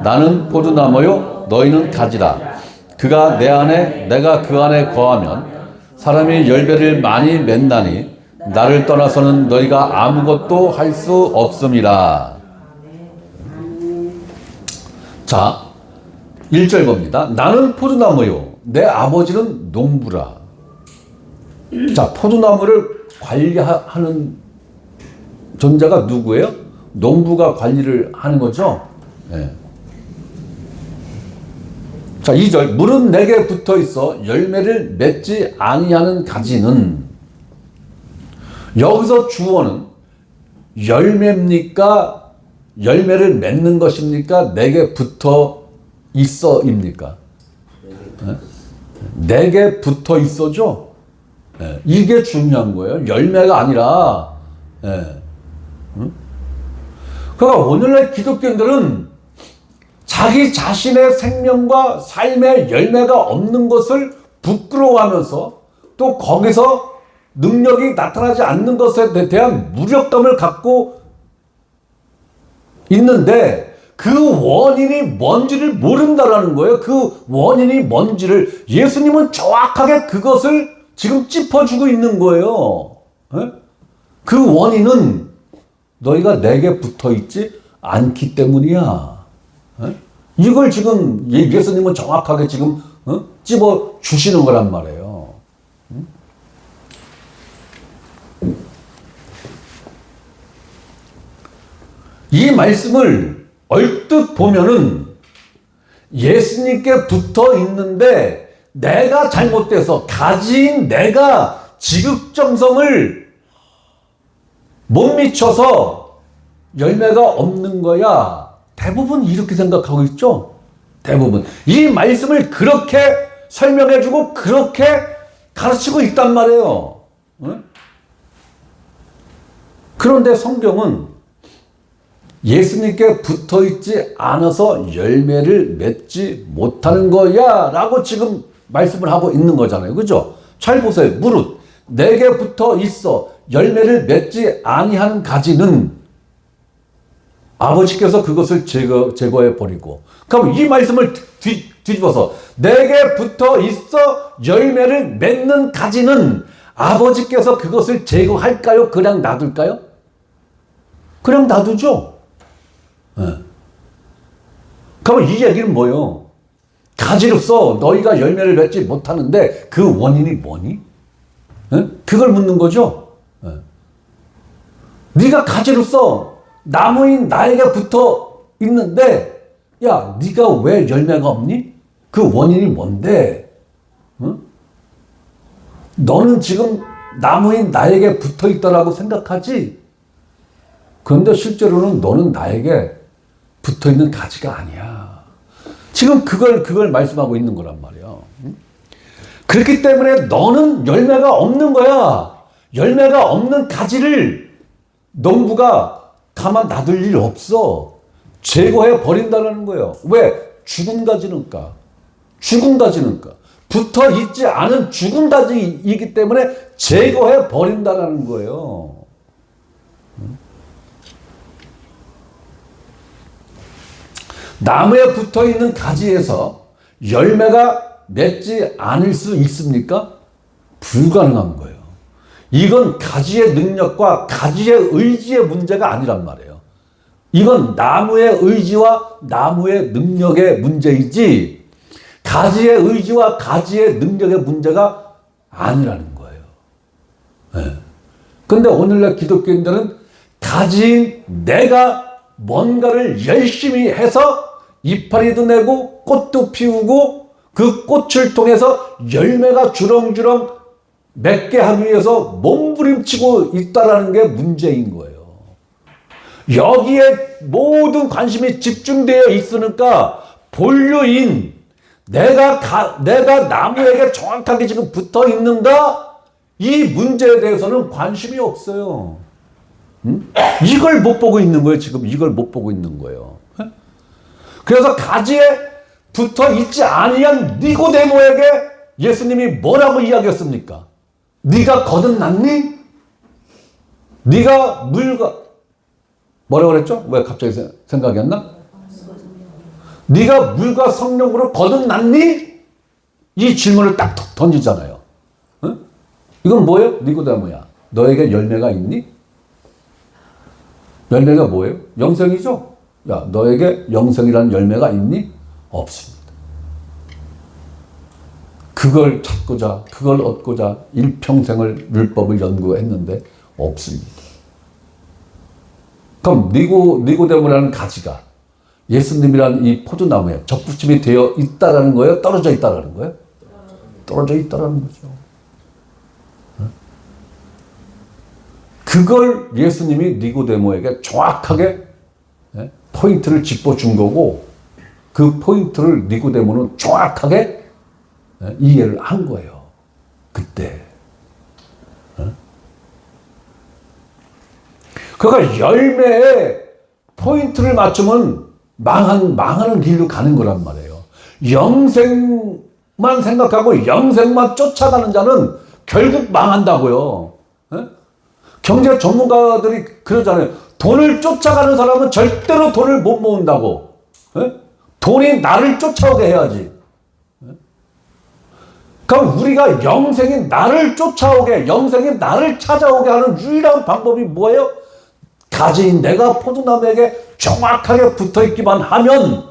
나는 포도나무요 너희는 가지라. 그가 내 안에 내가 그 안에 거하면 사람이 열매를 많이 맺나니 나를 떠나서는 너희가 아무것도 할 수 없음이라. 자, 1절 봅니다. 나는 포도나무요 내 아버지는 농부라. 자, 포도나무를 관리하는 존재가 누구예요? 농부가 관리를 하는 거죠. 네. 자, 2절 물은 내게 붙어 있어 열매를 맺지 아니하는 가지는, 여기서 주어는 열매입니까? 열매를 맺는 것입니까? 내게 붙어 있어입니까? 네? 내게 붙어 있어죠. 네. 이게 중요한 거예요. 열매가 아니라. 네. 응? 그러니까 오늘날 기독교인들은 자기 자신의 생명과 삶의 열매가 없는 것을 부끄러워하면서 또 거기서 능력이 나타나지 않는 것에 대한 무력감을 갖고 있는데 그 원인이 뭔지를 모른다라는 거예요. 그 원인이 뭔지를 예수님은 정확하게 그것을 지금 짚어주고 있는 거예요. 그 원인은 너희가 내게 붙어있지 않기 때문이야. 이걸 지금 예수님은 정확하게 지금 찝어 주시는 거란 말이에요. 이 말씀을 얼뜻 보면은 예수님께 붙어 있는데 내가 잘못돼서 가지인 내가 지극정성을 못 미쳐서 열매가 없는 거야. 대부분 이렇게 생각하고 있죠. 대부분 이 말씀을 그렇게 설명해주고 그렇게 가르치고 있단 말이에요. 그런데 성경은 예수님께 붙어있지 않아서 열매를 맺지 못하는 거야 라고 지금 말씀을 하고 있는 거잖아요. 그죠? 잘 보세요. 무릇 내게 붙어 있어 열매를 맺지 아니하는 가지는 아버지께서 그것을 제거해 버리고. 그럼 이 말씀을 뒤집어서 내게 붙어 있어 열매를 맺는 가지는 아버지께서 그것을 제거할까요? 그냥 놔둘까요? 그냥 놔두죠. 네. 그럼 이 얘기는 뭐예요? 가지로서 너희가 열매를 맺지 못하는데 그 원인이 뭐니? 네? 그걸 묻는 거죠. 네. 네가 가지로서 나무인 나에게 붙어 있는데 야, 네가 왜 열매가 없니? 그 원인이 뭔데? 응? 너는 지금 나무인 나에게 붙어 있다라고 생각하지? 그런데 실제로는 너는 나에게 붙어 있는 가지가 아니야. 지금 그걸 말씀하고 있는 거란 말이야. 응? 그렇기 때문에 너는 열매가 없는 거야. 열매가 없는 가지를 농부가 가만 놔둘 일 없어. 제거해 버린다는 거예요. 왜? 죽은 가지니까. 죽은 가지니까. 붙어 있지 않은 죽은 가지이기 때문에 제거해 버린다는 거예요. 나무에 붙어 있는 가지에서 열매가 맺지 않을 수 있습니까? 불가능한 거예요. 이건 가지의 능력과 가지의 의지의 문제가 아니란 말이에요. 이건 나무의 의지와 나무의 능력의 문제이지 가지의 의지와 가지의 능력의 문제가 아니라는 거예요. 네. 근데 오늘날 기독교인들은 가지인 내가 뭔가를 열심히 해서 이파리도 내고 꽃도 피우고 그 꽃을 통해서 열매가 주렁주렁 맺게 하기 위해서 몸부림치고 있다는 게 문제인 거예요. 여기에 모든 관심이 집중되어 있으니까 본류인 내가 나무에게 정확하게 지금 붙어 있는가? 이 문제에 대해서는 관심이 없어요. 이걸 못 보고 있는 거예요. 지금 이걸 못 보고 있는 거예요. 그래서 가지에 붙어 있지 아니한 니고데모에게 예수님이 뭐라고 이야기했습니까? 네가 거듭났니? 네가 물과 뭐라고 그랬죠? 왜 갑자기 생각이 안 나? 네가 물과 성령으로 거듭났니? 이 질문을 딱 던지잖아요. 응? 이건 뭐예요? 니고데모야. 너에게 열매가 있니? 열매가 뭐예요? 영생이죠? 야, 너에게 영생이라는 열매가 있니? 없습니다. 그걸 찾고자, 그걸 얻고자 일평생을 율법을 연구했는데 없습니다. 그럼 니고데모라는 가지가 예수님이라는 이 포도나무에 접붙임이 되어 있다라는 거예요? 떨어져 있다라는 거예요? 떨어져 있다라는 거죠. 그걸 예수님이 니고데모에게 정확하게 포인트를 짚어준 거고 그 포인트를 니고데모는 정확하게 이해를 한 거예요. 그때. 그러니까 열매에 포인트를 맞추면 망하는 길로 가는 거란 말이에요. 영생만 생각하고 영생만 쫓아가는 자는 결국 망한다고요. 경제 전문가들이 그러잖아요. 돈을 쫓아가는 사람은 절대로 돈을 못 모은다고. 돈이 나를 쫓아오게 해야지. 그럼 우리가 영생이 나를 쫓아오게, 영생이 나를 찾아오게 하는 유일한 방법이 뭐예요? 가지인 내가 포도나무에게 정확하게 붙어있기만 하면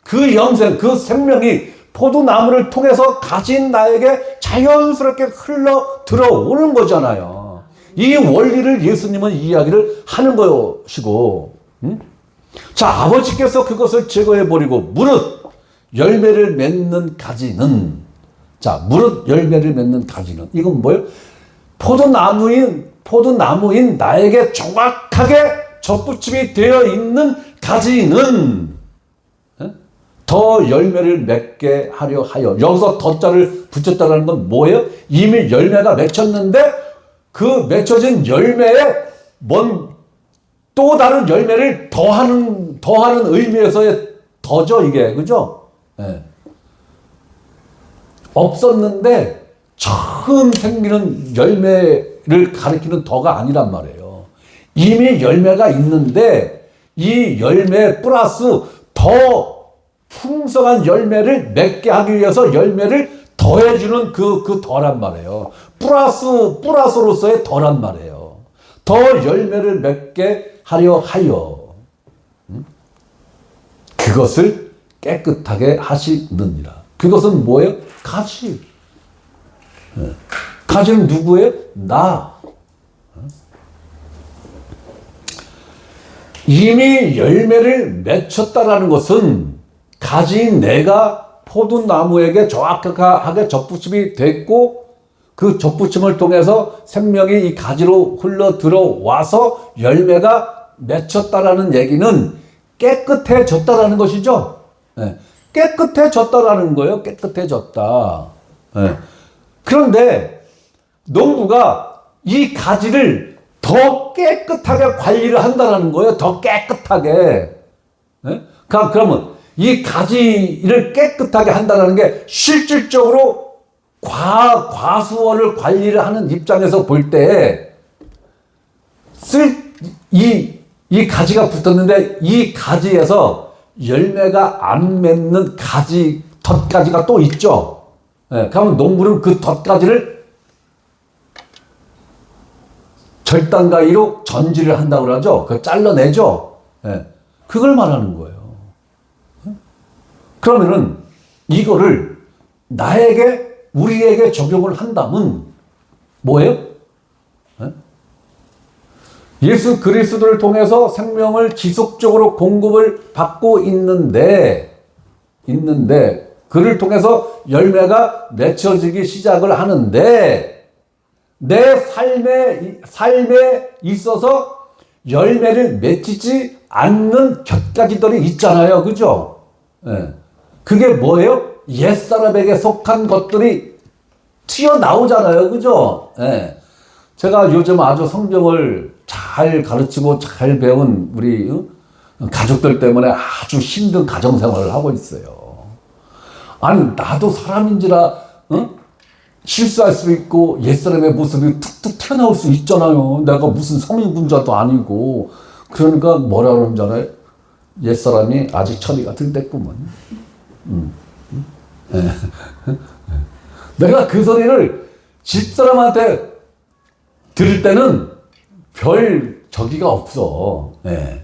그 영생, 그 생명이 포도나무를 통해서 가진 나에게 자연스럽게 흘러 들어오는 거잖아요. 이 원리를 예수님은 이야기를 하는 것이고, 자, 아버지께서 그것을 제거해버리고 무릇 열매를 맺는 가지는, 자, 무릇 열매를 맺는 가지는, 이건 뭐예요? 포도나무인 나에게 정확하게 접붙임이 되어 있는 가지는 더 열매를 맺게 하려 하여. 여기서 더자를 붙였다는 건 뭐예요? 이미 열매가 맺혔는데 그 맺혀진 열매에 또 다른 열매를 더하는 의미에서의 더죠, 이게. 그죠? 네. 없었는데 처음 생기는 열매를 가리키는 더가 아니란 말이에요. 이미 열매가 있는데 이 열매 플러스 더 풍성한 열매를 맺게 하기 위해서 열매를 더해주는 그 더란 말이에요. 플러스로서의 더란 말이에요. 더 열매를 맺게 하려 하여 그것을 깨끗하게 하시느니라. 그것은 뭐예요? 가지. 가지는 누구예요? 나. 이미 열매를 맺혔다라는 것은 가지인 내가 포도나무에게 정확하게 접붙임이 됐고 그 접붙임을 통해서 생명이 이 가지로 흘러 들어와서 열매가 맺혔다라는 얘기는 깨끗해졌다라는 것이죠. 깨끗해졌다라는 거예요. 깨끗해졌다. 그런데 농부가 이 가지를 더 깨끗하게 관리를 한다라는 거예요. 더 깨끗하게. 예? 그러면 이 가지를 깨끗하게 한다는 게 실질적으로 과수원을 관리를 하는 입장에서 볼 때, 이 가지가 붙었는데 이 가지에서 열매가 안 맺는 가지, 덧가지가 또 있죠. 예, 그러면 농부는 그 덧가지를 절단가위로 전지를 한다고 그러죠. 그걸 잘라내죠. 예, 그걸 말하는 거예요. 그러면은 이거를 우리에게 적용을 한다면 뭐예요? 예? 예수 그리스도를 통해서 생명을 지속적으로 공급을 받고 있는데 그를 통해서 열매가 맺혀지기 시작을 하는데 내 삶에 있어서 열매를 맺히지 않는 곁가지들이 있잖아요. 그죠? 예. 그게 뭐예요? 옛사람에게 속한 것들이 튀어나오잖아요. 그죠? 예. 제가 요즘 아주 성경을 잘 가르치고 잘 배운 우리 가족들 때문에 아주 힘든 가정생활을 하고 있어요. 아니, 나도 사람인지라 실수할 수 있고 옛사람의 모습이 툭툭 튀어나올 수 있잖아요. 내가 무슨 성인군자도 아니고. 그러니까 뭐라 그러는지 알아요? 옛사람이 아직 처리가 덜 됐구먼. 내가 그 소리를 집사람한테 들을 때는 별 저기가 없어. 예.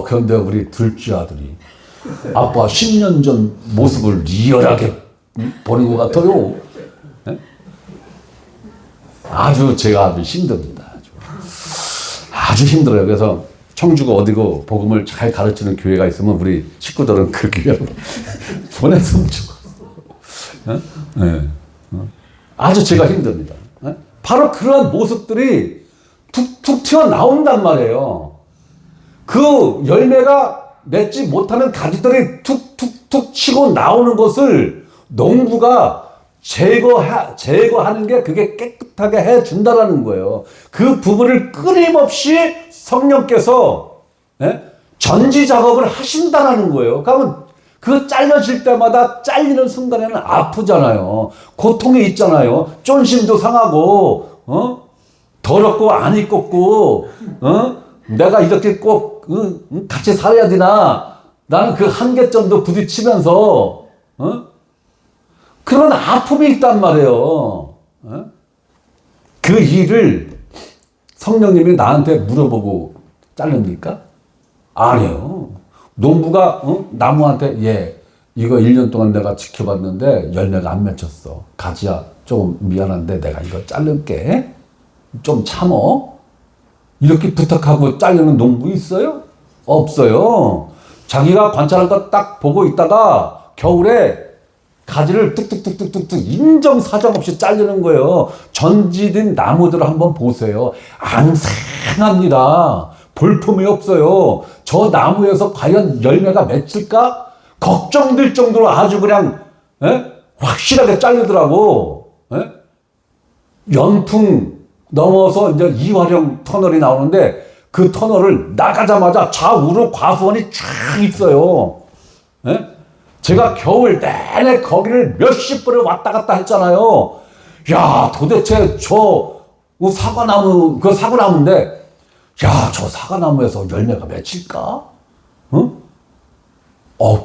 그런데 우리 둘째 아들이 아빠 10년 전 모습을 리얼하게 보는 것 같아요. 예? 아주 제가 아주 힘듭니다. 아주 힘들어요. 그래서 청주가 어디고 복음을 잘 가르치는 교회가 있으면 우리 식구들은 그 교회로 보냈으면 좋겠어. 예? 아주 제가 힘듭니다. 예? 바로 그러한 모습들이 툭툭 튀어나온단 말이에요. 그 열매가 맺지 못하는 가지들이 툭툭툭 치고 나오는 것을 농부가 제거하는 게 그게 깨끗하게 해준다라는 거예요. 그 부분을 끊임없이 성령께서 전지 작업을 하신다라는 거예요. 그러면 그 잘려질 때마다 잘리는 순간에는 아프잖아요. 고통이 있잖아요. 쫀심도 상하고, 더럽고 안 입고, 내가 이렇게 꼭 같이 살아야 되나? 나는 그 한계점도 부딪히면서, 그런 아픔이 있단 말이에요. 그 일을 성령님이 나한테 물어보고 자릅니까? 아니요. 농부가 나무한테 이거 1년 동안 내가 지켜봤는데 열매가 안 맺혔어. 가지야 좀 미안한데 내가 이거 자를게. 좀 참어. 이렇게 부탁하고 자르는 농부 있어요? 없어요. 자기가 관찰한 거 딱 보고 있다가 겨울에 가지를 뚝뚝뚝뚝뚝 인정사정 없이 자르는 거예요. 전지된 나무들을 한번 보세요. 앙상합니다. 볼품이 없어요. 저 나무에서 과연 열매가 맺힐까? 걱정될 정도로 아주 그냥 확실하게 자르더라고. 연풍 넘어서 이제 이화령 터널이 나오는데 그 터널을 나가자마자 좌우로 과수원이 쫙 있어요. 제가 겨울 내내 거기를 몇십 번을 왔다 갔다 했잖아요. 야, 도대체 저 사과나무인데, 야, 저 사과나무에서 열매가 맺힐까?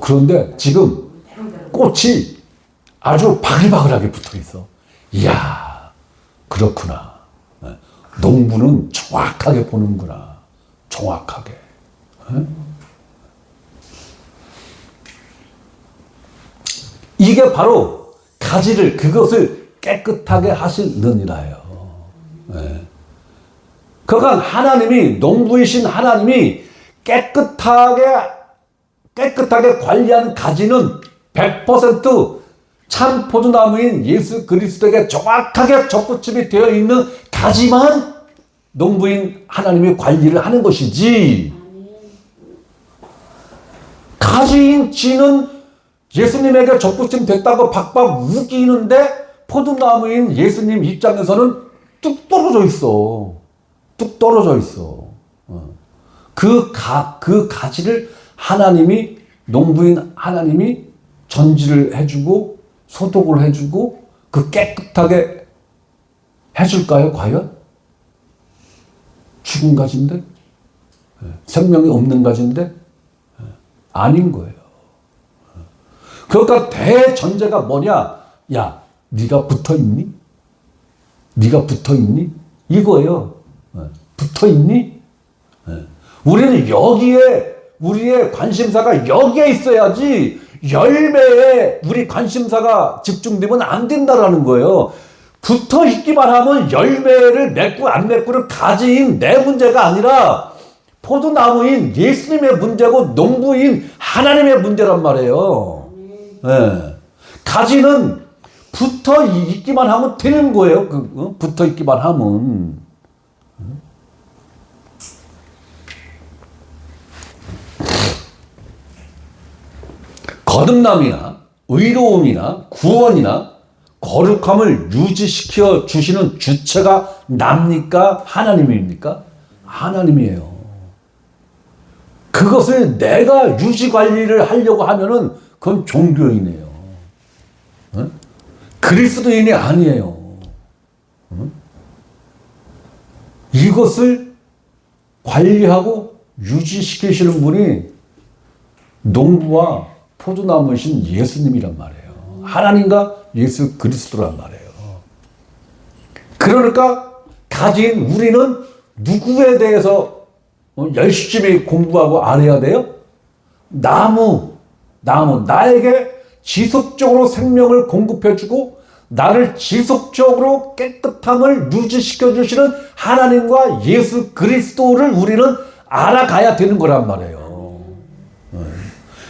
그런데 지금 꽃이 아주 바글바글하게 붙어 있어. 이야, 그렇구나. 농부는 정확하게 보는구나. 정확하게. 이게 바로 그것을 깨끗하게 하시느니라요. 그러니까 하나님이, 농부이신 하나님이 깨끗하게 관리하는 가지는 100% 참 포도나무인 예수 그리스도에게 정확하게 접붙임이 되어 있는 가지만 농부인 하나님이 관리를 하는 것이지, 가지인 지는 예수님에게 접붙임 됐다고 박박 우기는데 포도나무인 예수님 입장에서는 뚝 떨어져 있어. 뚝 떨어져 있어. 그 가지를 하나님이, 농부인 하나님이 전지를 해주고 소독을 해주고 그 깨끗하게 해줄까요? 과연? 죽은 가지인데? 생명이 없는 가지인데? 아닌 거예요. 그러니까 대전제가 뭐냐? 야, 네가 붙어있니? 네가 붙어있니? 이거예요. 붙어있니? 우리는 여기에, 우리의 관심사가 여기에 있어야지 열매에 우리 관심사가 집중되면 안 된다라는 거예요. 붙어있기만 하면 열매를 맺고 안 맺고는 가지인 내 문제가 아니라 포도나무인 예수님의 문제고 농부인 하나님의 문제란 말이에요. 네. 가지는 붙어 있기만 하면 되는 거예요. 붙어 있기만 하면. 거듭남이나 의로움이나 구원이나 거룩함을 유지시켜 주시는 주체가 납니까? 하나님입니까? 하나님이에요. 그것을 내가 유지 관리를 하려고 하면은 그건 종교인이에요. 응? 그리스도인이 아니에요. 응? 이것을 관리하고 유지시키시는 분이 농부와 포도나무이신 예수님이란 말이에요. 하나님과 예수 그리스도란 말이에요. 그러니까 가진 우리는 누구에 대해서 열심히 공부하고 알아야 돼요? 나에게 지속적으로 생명을 공급해주고 나를 지속적으로 깨끗함을 유지시켜 주시는 하나님과 예수 그리스도를 우리는 알아가야 되는 거란 말이에요.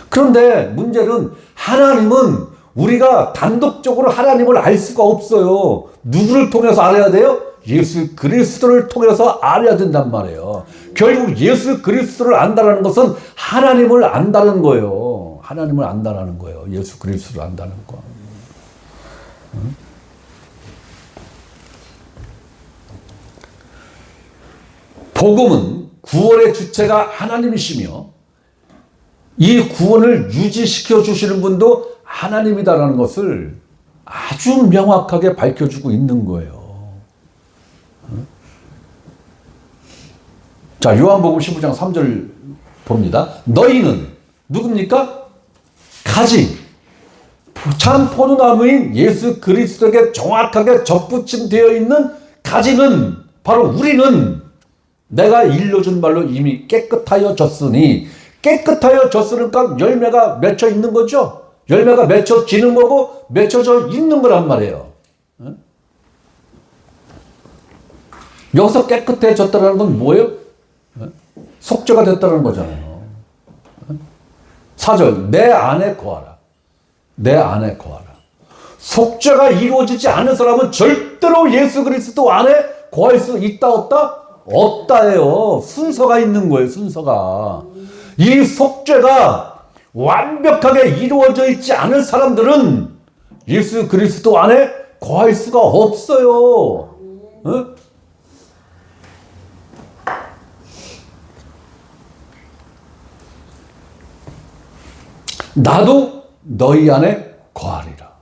그런데 문제는 하나님은 우리가 단독적으로 하나님을 알 수가 없어요. 누구를 통해서 알아야 돼요? 예수 그리스도를 통해서 알아야 된단 말이에요. 결국 예수 그리스도를 안다는 것은 하나님을 안다는 거예요. 하나님을 안다는 거예요. 예수 그리스도를 안다는 거. 복음은 구원의 주체가 하나님이시며 이 구원을 유지시켜 주시는 분도 하나님이다라는 것을 아주 명확하게 밝혀주고 있는 거예요. 자, 요한복음 15장 3절 봅니다. 너희는 누굽니까? 가지. 참 포도나무인 예수 그리스도에게 정확하게 접붙임되어 있는 가지는 바로 우리는 내가 일러준 말로 이미 깨끗하여 졌으니 깨끗하여 졌으니까 열매가 맺혀 있는 거죠. 열매가 맺혀지는 거고 맺혀져 있는 거란 말이에요. 여기서 깨끗해졌다는 건 뭐예요? 속죄가 됐다는 거잖아요. 4절 내 안에 거하라. 내 안에 거하라. 속죄가 이루어지지 않은 사람은 절대로 예수 그리스도 안에 거할 수 있다 없다? 없다예요. 순서가 있는 거예요. 순서가. 이 속죄가 완벽하게 이루어져 있지 않은 사람들은 예수 그리스도 안에 거할 수가 없어요. 어? 나도 너희 안에 거하리라.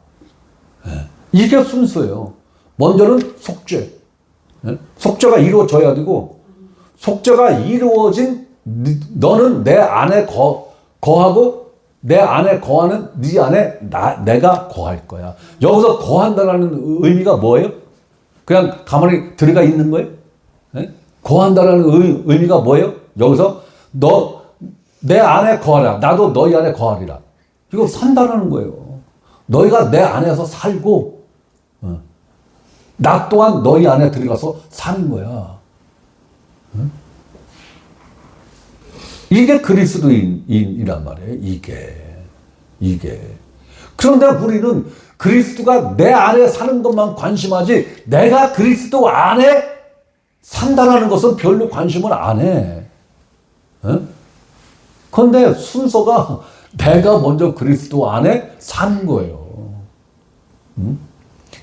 이게 순서예요. 먼저는 속죄. 속죄가 이루어져야 되고 속죄가 이루어진 너는 내 안에 거하고 내 안에 거하는 네 안에 내가 거할 거야. 여기서 거한다라는 의미가 뭐예요? 그냥 가만히 들어가 있는 거예요? 거한다라는 의미가 뭐예요? 여기서 너 내 안에 거하라. 나도 너희 안에 거하리라. 이거 산다라는 거예요. 너희가 내 안에서 살고 나 또한 너희 안에 들어가서 사는 거야. 이게 그리스도인이란 말이에요. 이게. 그런데 우리는 그리스도가 내 안에 사는 것만 관심하지 내가 그리스도 안에 산다라는 것은 별로 관심을 안 해. 그런데 순서가 내가 먼저 그리스도 안에 산 거예요.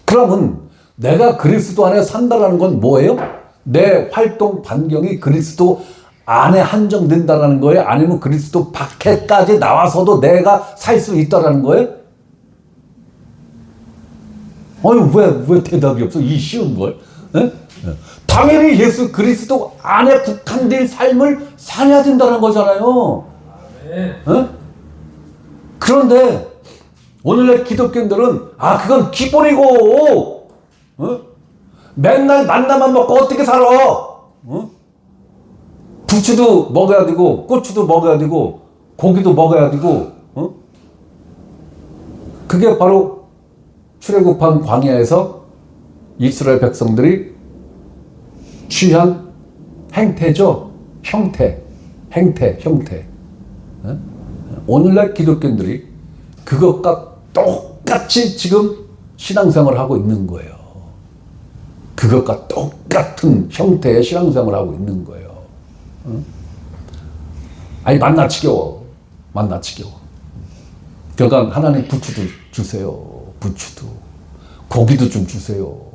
그러면 내가 그리스도 안에 산다라는 건 뭐예요? 내 활동 반경이 그리스도 안에 한정된다라는 거예요? 아니면 그리스도 밖에까지 나와서도 내가 살 수 있다라는 거예요? 아니, 왜 대답이 없어? 이 쉬운 걸? 예? 당연히 예수 그리스도 안에 국한된 삶을 살아야 된다는 거잖아요. 예? 그런데 오늘날 기독교인들은 그건 기본이고 맨날 만나만 먹고 어떻게 살아? 부추도 먹어야 되고 고추도 먹어야 되고 고기도 먹어야 되고 그게 바로 출애굽한 광야에서 이스라엘 백성들이 취한 행태죠. 형태. 오늘날 기독교인들이 그것과 똑같이 지금 신앙생활을 하고 있는 거예요. 그것과 똑같은 형태의 신앙생활을 하고 있는 거예요. 아니, 만나 지겨워. 그러니까 하나님 부추도 주세요. 부추도. 고기도 좀 주세요.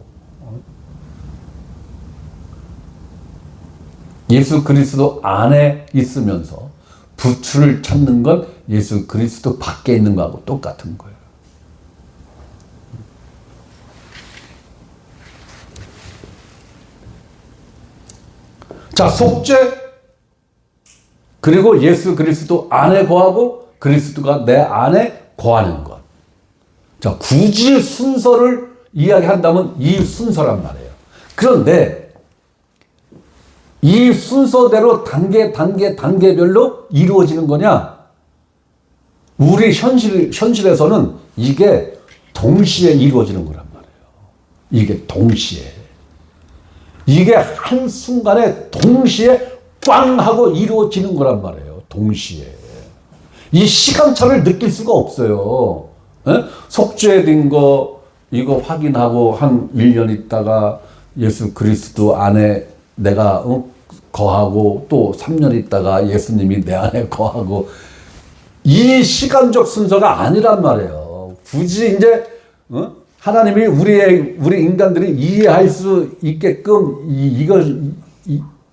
예수 그리스도 안에 있으면서 부추를 찾는 건 예수 그리스도 밖에 있는 거하고 똑같은 거예요. 자, 속죄, 그리고 예수 그리스도 안에 거하고 그리스도가 내 안에 거하는 것. 자, 굳이 순서를 이야기한다면 이 순서란 말이에요. 그런데 이 순서대로 단계별로 이루어지는 거냐? 우리 현실에서는 이게 동시에 이루어지는 거란 말이에요. 이게 동시에. 이게 한순간에 동시에 꽝 하고 이루어지는 거란 말이에요. 동시에. 이 시간차를 느낄 수가 없어요. 속죄된 거 이거 확인하고 한 1년 있다가 예수 그리스도 안에 내가 거하고 또 3년 있다가 예수님이 내 안에 거하고 이 시간적 순서가 아니란 말이에요. 굳이 이제 하나님이 우리 인간들이 이해할 수 있게끔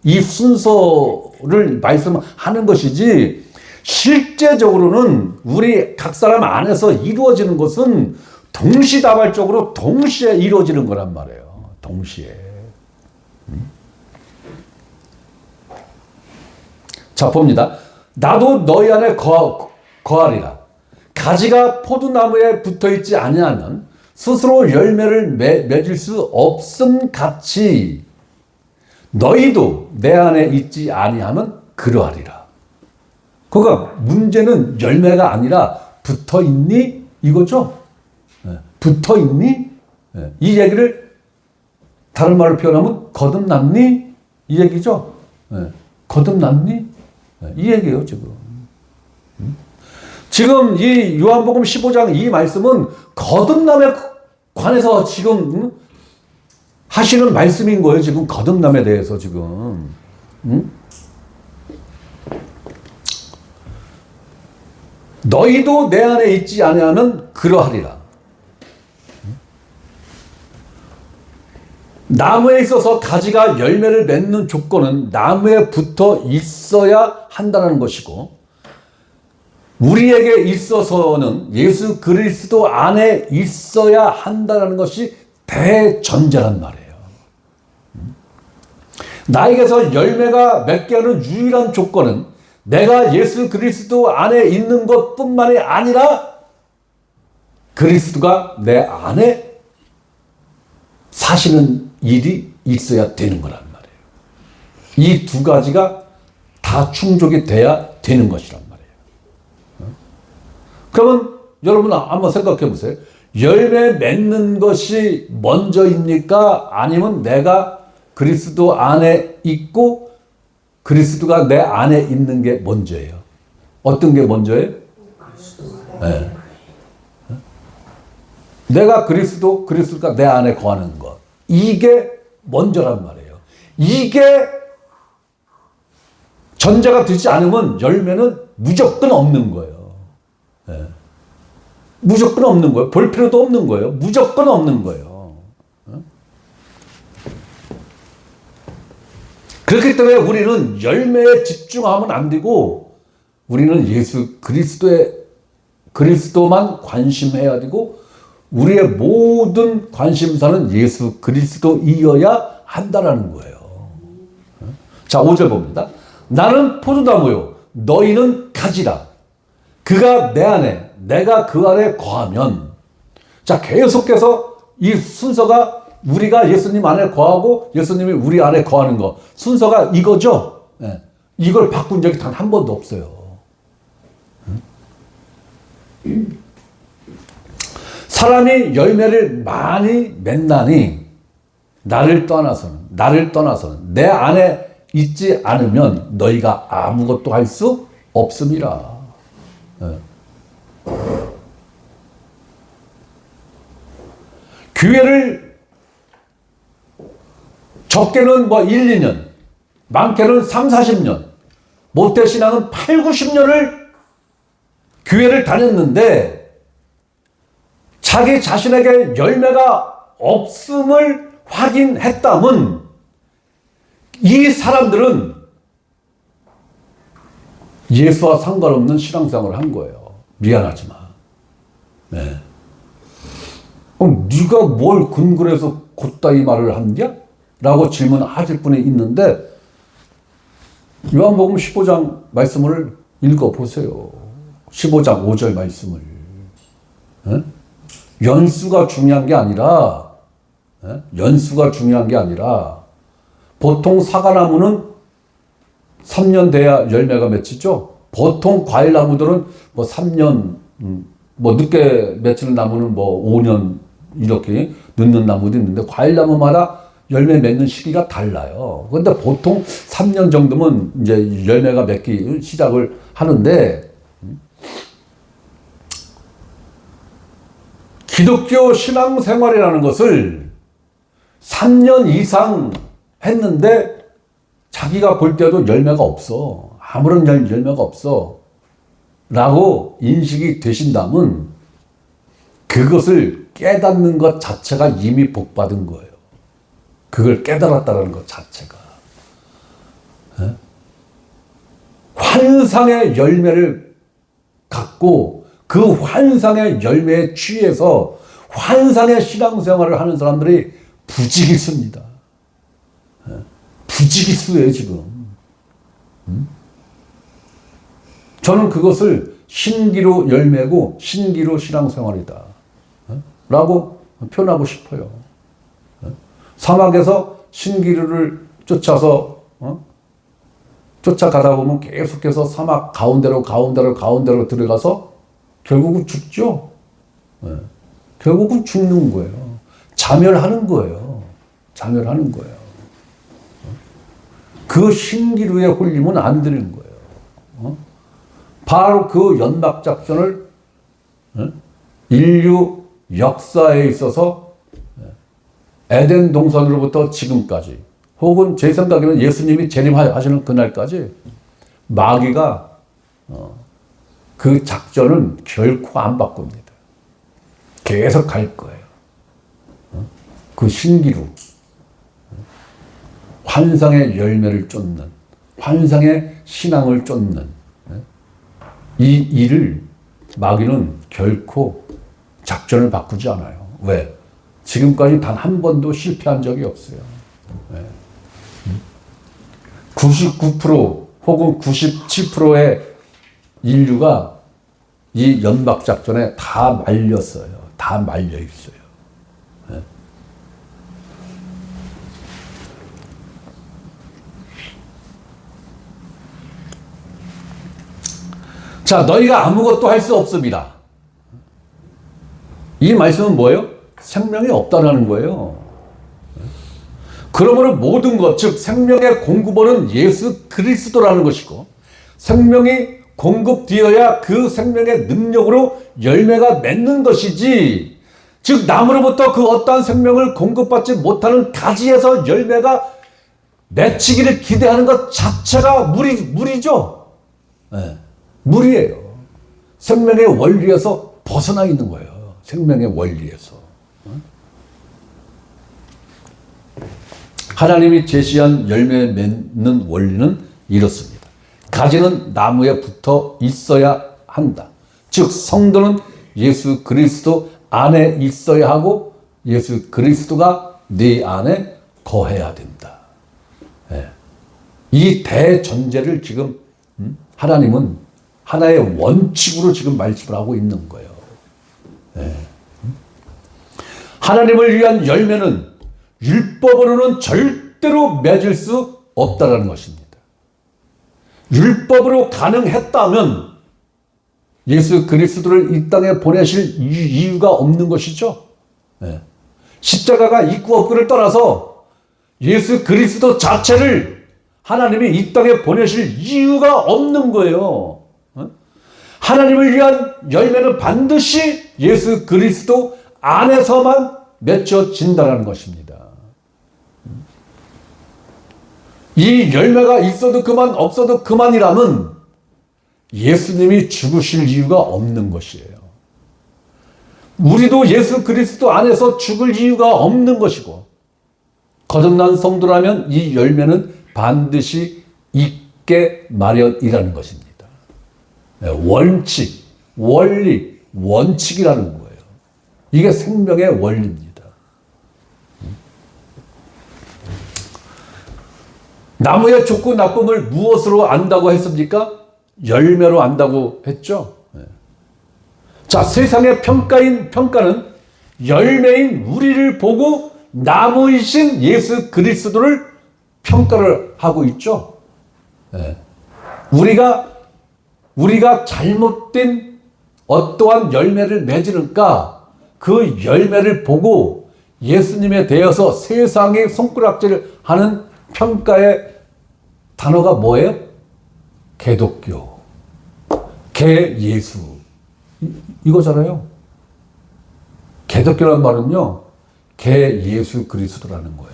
이 순서를 말씀하는 것이지 실제적으로는 우리 각 사람 안에서 이루어지는 것은 동시다발적으로 동시에 이루어지는 거란 말이에요. 동시에. 자, 봅니다. 나도 너희 안에 거하리라. 가지가 포도나무에 붙어있지 아니하면 스스로 열매를 맺을 수 없음 같이 너희도 내 안에 있지 아니하면 그러하리라. 그러니까 문제는 열매가 아니라 붙어있니? 이거죠. 붙어있니? 이 얘기를 다른 말로 표현하면 거듭났니? 이 얘기죠. 거듭났니? 이 얘기예요, 지금. 지금 이 요한복음 15장 이 말씀은 거듭남에 관해서 지금 하시는 말씀인 거예요. 지금 거듭남에 대해서 지금. 너희도 내 안에 있지 아니하면 그러하리라. 나무에 있어서 가지가 열매를 맺는 조건은 나무에 붙어 있어야 한다는 것이고 우리에게 있어서는 예수 그리스도 안에 있어야 한다는 것이 대전제란 말이에요. 나에게서 열매가 맺게 하는 유일한 조건은 내가 예수 그리스도 안에 있는 것뿐만이 아니라 그리스도가 내 안에 사시는 일이 있어야 되는 거란 말이에요. 이 두 가지가 다 충족이 돼야 되는 것이란 말이에요. 그러면 여러분 한번 생각해 보세요. 열매 맺는 것이 먼저입니까? 아니면 내가 그리스도 안에 있고 그리스도가 내 안에 있는 게 먼저예요? 어떤 게 먼저예요? 네. 내가 그리스도가 내 안에 거하는 것. 이게 먼저란 말이에요. 이게 전제가 되지 않으면 열매는 무조건 없는 거예요. 네. 무조건 없는 거예요. 볼 필요도 없는 거예요. 무조건 없는 거예요. 그렇기 때문에 우리는 열매에 집중하면 안 되고 우리는 예수 그리스도만 관심해야 되고 우리의 모든 관심사는 예수 그리스도이어야 한다라는 거예요. 자, 5절 봅니다. 나는 포도나무요 너희는 가지라. 그가 내 안에 내가 그 안에 거하면. 자, 계속해서 이 순서가 우리가 예수님 안에 거하고 예수님이 우리 안에 거하는 거 순서가 이거죠. 네. 이걸 바꾼 적이 단 한 번도 없어요. 사람이 열매를 많이 맺나니 나를 떠나서는 내 안에 있지 않으면 너희가 아무것도 할 수 없음이라. 네. 교회를 적게는 1, 2년, 많게는 3, 40년, 못돼 신앙은 8, 90년을 교회를 다녔는데 자기 자신에게 열매가 없음을 확인했다면 이 사람들은 예수와 상관없는 신앙생활을 한 거예요. 미안하지만. 네. 네가 뭘 근거로 해서 곧다이 말을 한냐? 라고 질문하실 분이 있는데 요한복음 15장 말씀을 읽어보세요. 15장 5절 말씀을. 네? 연수가 중요한 게 아니라 연수가 중요한 게 아니라 보통 사과나무는 3년 돼야 열매가 맺히죠. 보통 과일나무들은 3년 늦게 맺히는 나무는 5년 이렇게 늦는 나무도 있는데 과일나무마다 열매 맺는 시기가 달라요. 그런데 보통 3년 정도면 이제 열매가 맺기 시작을 하는데 기독교 신앙생활이라는 것을 3년 이상 했는데 자기가 볼 때도 열매가 없어. 아무런 열매가 없어. 라고 인식이 되신다면 그것을 깨닫는 것 자체가 이미 복받은 거예요. 그걸 깨달았다는 것 자체가. 환상의 열매를 갖고 그 환상의 열매에 취해서 환상의 신앙생활을 하는 사람들이 부지기수입니다. 부지기수예요, 지금. 저는 그것을 신기로 열매고 신기로 신앙생활이다. 라고 표현하고 싶어요. 사막에서 신기루를 쫓아가다 보면 계속해서 사막 가운데로 들어가서 결국은 죽죠. 결국은 죽는 거예요. 자멸하는 거예요. 그 신기루에 홀리면 안 되는 거예요. 바로 그 연막작전을 인류 역사에 있어서 에덴 동산으로부터 지금까지 혹은 제 생각에는 예수님이 재림하시는 그날까지 마귀가 그 작전은 결코 안 바꿉니다. 계속 갈 거예요. 그 신기루 환상의 열매를 쫓는 환상의 신앙을 쫓는 이 일을 마귀는 결코 작전을 바꾸지 않아요. 왜? 지금까지 단 한 번도 실패한 적이 없어요. 99% 혹은 97%의 인류가 이 연막 작전에 다 말렸어요. 다 말려 있어요. 자, 너희가 아무것도 할 수 없습니다. 이 말씀은 뭐예요? 생명이 없다라는 거예요. 그러므로 모든 것, 즉 생명의 공급원은 예수 그리스도라는 것이고 생명이 공급되어야 그 생명의 능력으로 열매가 맺는 것이지, 즉 나무로부터 그 어떠한 생명을 공급받지 못하는 가지에서 열매가 맺히기를 기대하는 것 자체가 무리죠. 네, 무리예요. 생명의 원리에서 벗어나 있는 거예요. 생명의 원리에서. 하나님이 제시한 열매 맺는 원리는 이렇습니다. 가지는 나무에 붙어 있어야 한다. 즉 성도는 예수 그리스도 안에 있어야 하고 예수 그리스도가 네 안에 거해야 된다. 예. 이 대전제를 지금 하나님은 하나의 원칙으로 지금 말씀을 하고 있는 거예요. 예. 하나님을 위한 열매는 율법으로는 절대로 맺을 수 없다는 것입니다. 율법으로 가능했다면 예수 그리스도를 이 땅에 보내실 이유가 없는 것이죠. 예. 십자가가 있고 없고를 떠나서 예수 그리스도 자체를 하나님이 이 땅에 보내실 이유가 없는 거예요. 하나님을 위한 열매는 반드시 예수 그리스도 안에서만 맺혀진다는 것입니다. 이 열매가 있어도 그만 없어도 그만이라면 예수님이 죽으실 이유가 없는 것이에요. 우리도 예수 그리스도 안에서 죽을 이유가 없는 것이고 거듭난 성도라면 이 열매는 반드시 있게 마련이라는 것입니다. 원칙, 원리, 원칙이라는 거예요. 이게 생명의 원리입니다. 나무의 좋고 나쁨을 무엇으로 안다고 했습니까? 열매로 안다고 했죠. 자, 세상의 평가는 열매인 우리를 보고 나무이신 예수 그리스도를 평가를 하고 있죠. 우리가 잘못된 어떠한 열매를 맺으니까 그 열매를 보고 예수님에 대해서 세상의 손가락질을 하는 평가의 단어가 뭐예요? 개독교, 개예수 이거잖아요. 개독교란 말은요, 개예수 그리스도라는 거예요.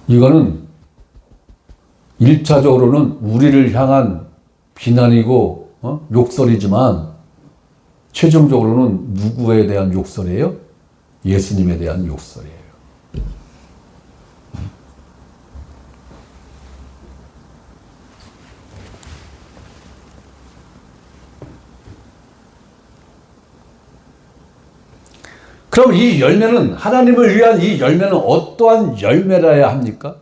이거는 1차적으로는 우리를 향한 비난이고 욕설이지만 최종적으로는 누구에 대한 욕설이에요? 예수님에 대한 욕설이에요. 그럼 이 열매는, 하나님을 위한 이 열매는 어떠한 열매라야 합니까?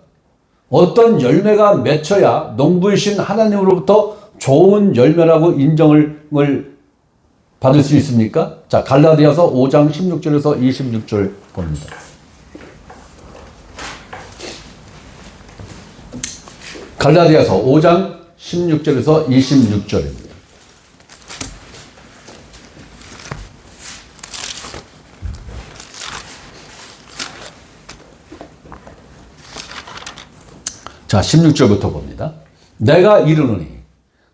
어떤 열매가 맺혀야 농부이신 하나님으로부터 좋은 열매라고 인정을 받을 수 있습니까? 자, 갈라디아서 5장 16절에서 26절 봅니다. 갈라디아서 5장 16절에서 26절입니다. 자, 16절부터 봅니다. 내가 이르노니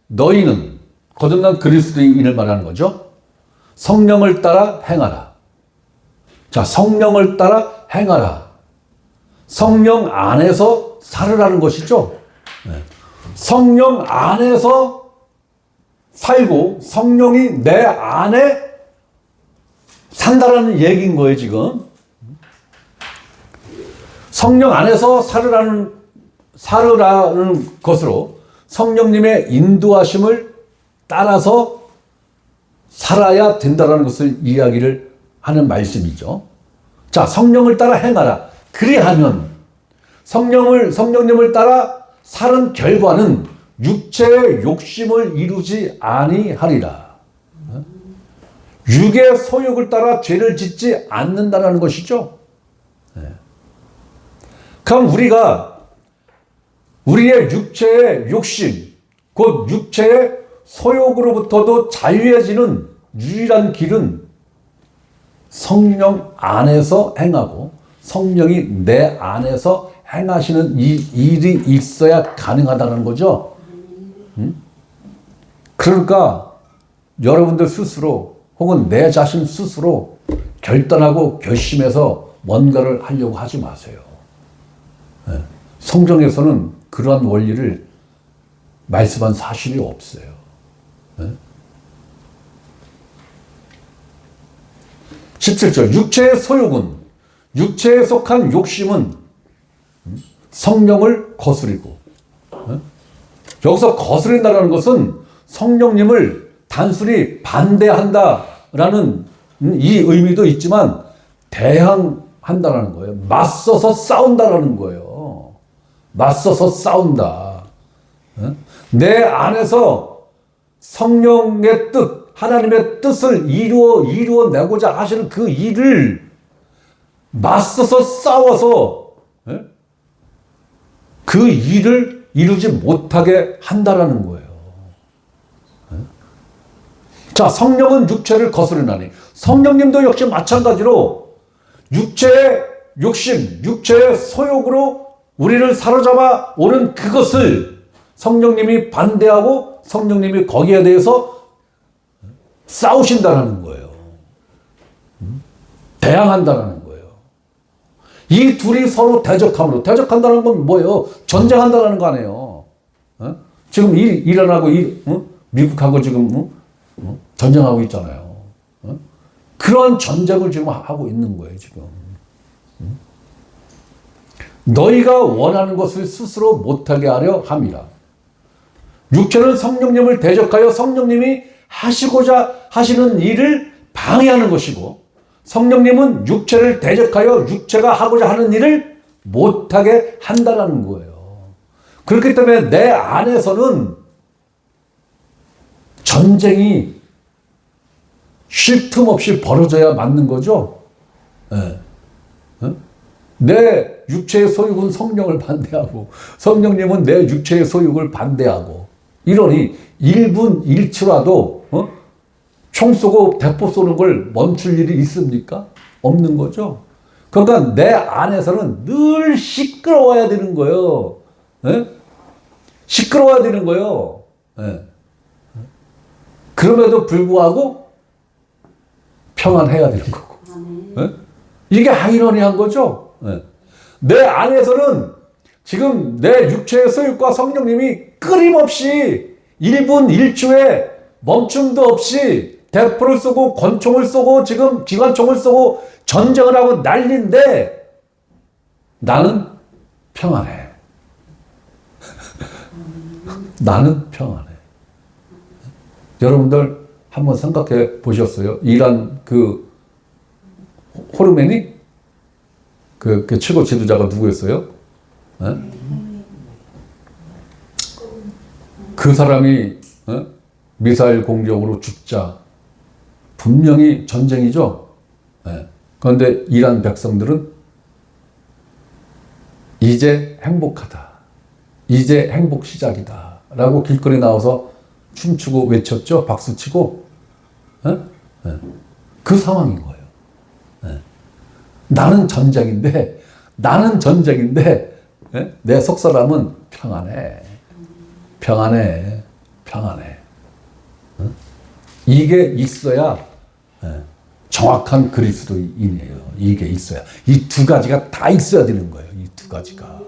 너희는 거듭난 그리스도인을 말하는 거죠. 성령을 따라 행하라. 자, 성령을 따라 행하라. 성령 안에서 살으라는 것이죠. 성령 안에서 살고 성령이 내 안에 산다라는 얘기인 거예요, 지금. 성령 안에서 살으라는 것으로 성령님의 인도하심을 따라서 살아야 된다는 것을 이야기를 하는 말씀이죠. 자, 성령을 따라 행하라. 그리하면 성령님을 따라 사는 결과는 육체의 욕심을 이루지 아니하리라. 육의 소욕을 따라 죄를 짓지 않는다는 것이죠. 그럼 우리의 육체의 욕심, 곧 육체의 소욕으로부터도 자유해지는 유일한 길은 성령 안에서 행하고 성령이 내 안에서 행하시는 이 일이 있어야 가능하다는 거죠. 그러니까 여러분들 스스로 혹은 내 자신 스스로 결단하고 결심해서 뭔가를 하려고 하지 마세요. 성경에서는 그러한 원리를 말씀한 사실이 없어요. 17절 육체의 소욕은, 육체에 속한 욕심은 성령을 거스리고. 여기서 거스린다는 것은 성령님을 단순히 반대한다라는 이 의미도 있지만 대항한다라는 거예요. 맞서서 싸운다라는 거예요. 맞서서 싸운다. 내 안에서 성령의 뜻, 하나님의 뜻을 이루어내고자 하시는 그 일을 맞서서 싸워서 그 일을 이루지 못하게 한다라는 거예요. 자, 성령은 육체를 거스르나니 성령님도 역시 마찬가지로 육체의 욕심, 육체의 소욕으로 우리를 사로잡아 오는 그것을 성령님이 반대하고 성령님이 거기에 대해서 싸우신다라는 거예요. 대항한다라는 거예요. 이 둘이 서로 대적함으로, 대적한다는 건 뭐예요? 전쟁한다는 거 아니에요. 지금 이란하고 미국하고 지금 전쟁하고 있잖아요. 그런 전쟁을 지금 하고 있는 거예요, 지금. 너희가 원하는 것을 스스로 못하게 하려 함이라. 육체는 성령님을 대적하여 성령님이 하시고자 하시는 일을 방해하는 것이고, 성령님은 육체를 대적하여 육체가 하고자 하는 일을 못하게 한다는 거예요. 그렇기 때문에 내 안에서는 전쟁이 쉴 틈 없이 벌어져야 맞는 거죠. 네. 내 육체의 소욕은 성령을 반대하고 성령님은 내 육체의 소욕을 반대하고 이러니 1분 1초라도 총 쏘고 대포 쏘는 걸 멈출 일이 있습니까? 없는 거죠. 그러니까 내 안에서는 늘 시끄러워야 되는 거예요. 네? 시끄러워야 되는 거예요. 네. 그럼에도 불구하고 평안해야 되는 거고. 네? 이게 아이러니한 거죠. 네. 내 안에서는 지금 내 육체의 소욕과 성령님이 끊임없이 1분 1초에 멈춤도 없이 대포를 쏘고 권총을 쏘고 지금 기관총을 쏘고 전쟁을 하고 난리인데 나는 평안해. 나는 평안해. 여러분들 한번 생각해 보셨어요? 이란 그 호르메니? 그 최고 지도자가 누구였어요? 네? 그 사람이 미사일 공격으로 죽자 분명히 전쟁이죠. 네. 그런데 이란 백성들은 이제 행복하다. 이제 행복 시작이다. 라고 길거리 나와서 춤추고 외쳤죠. 박수치고. 네? 네. 그 상황인 거예요. 네. 나는 전쟁인데 네? 내 속사람은 평안해. 평안해. 평안해. 이게 있어야 정확한 그리스도인이에요. 이게 있어야. 이 두 가지가 다 있어야 되는 거예요. 이 두 가지가.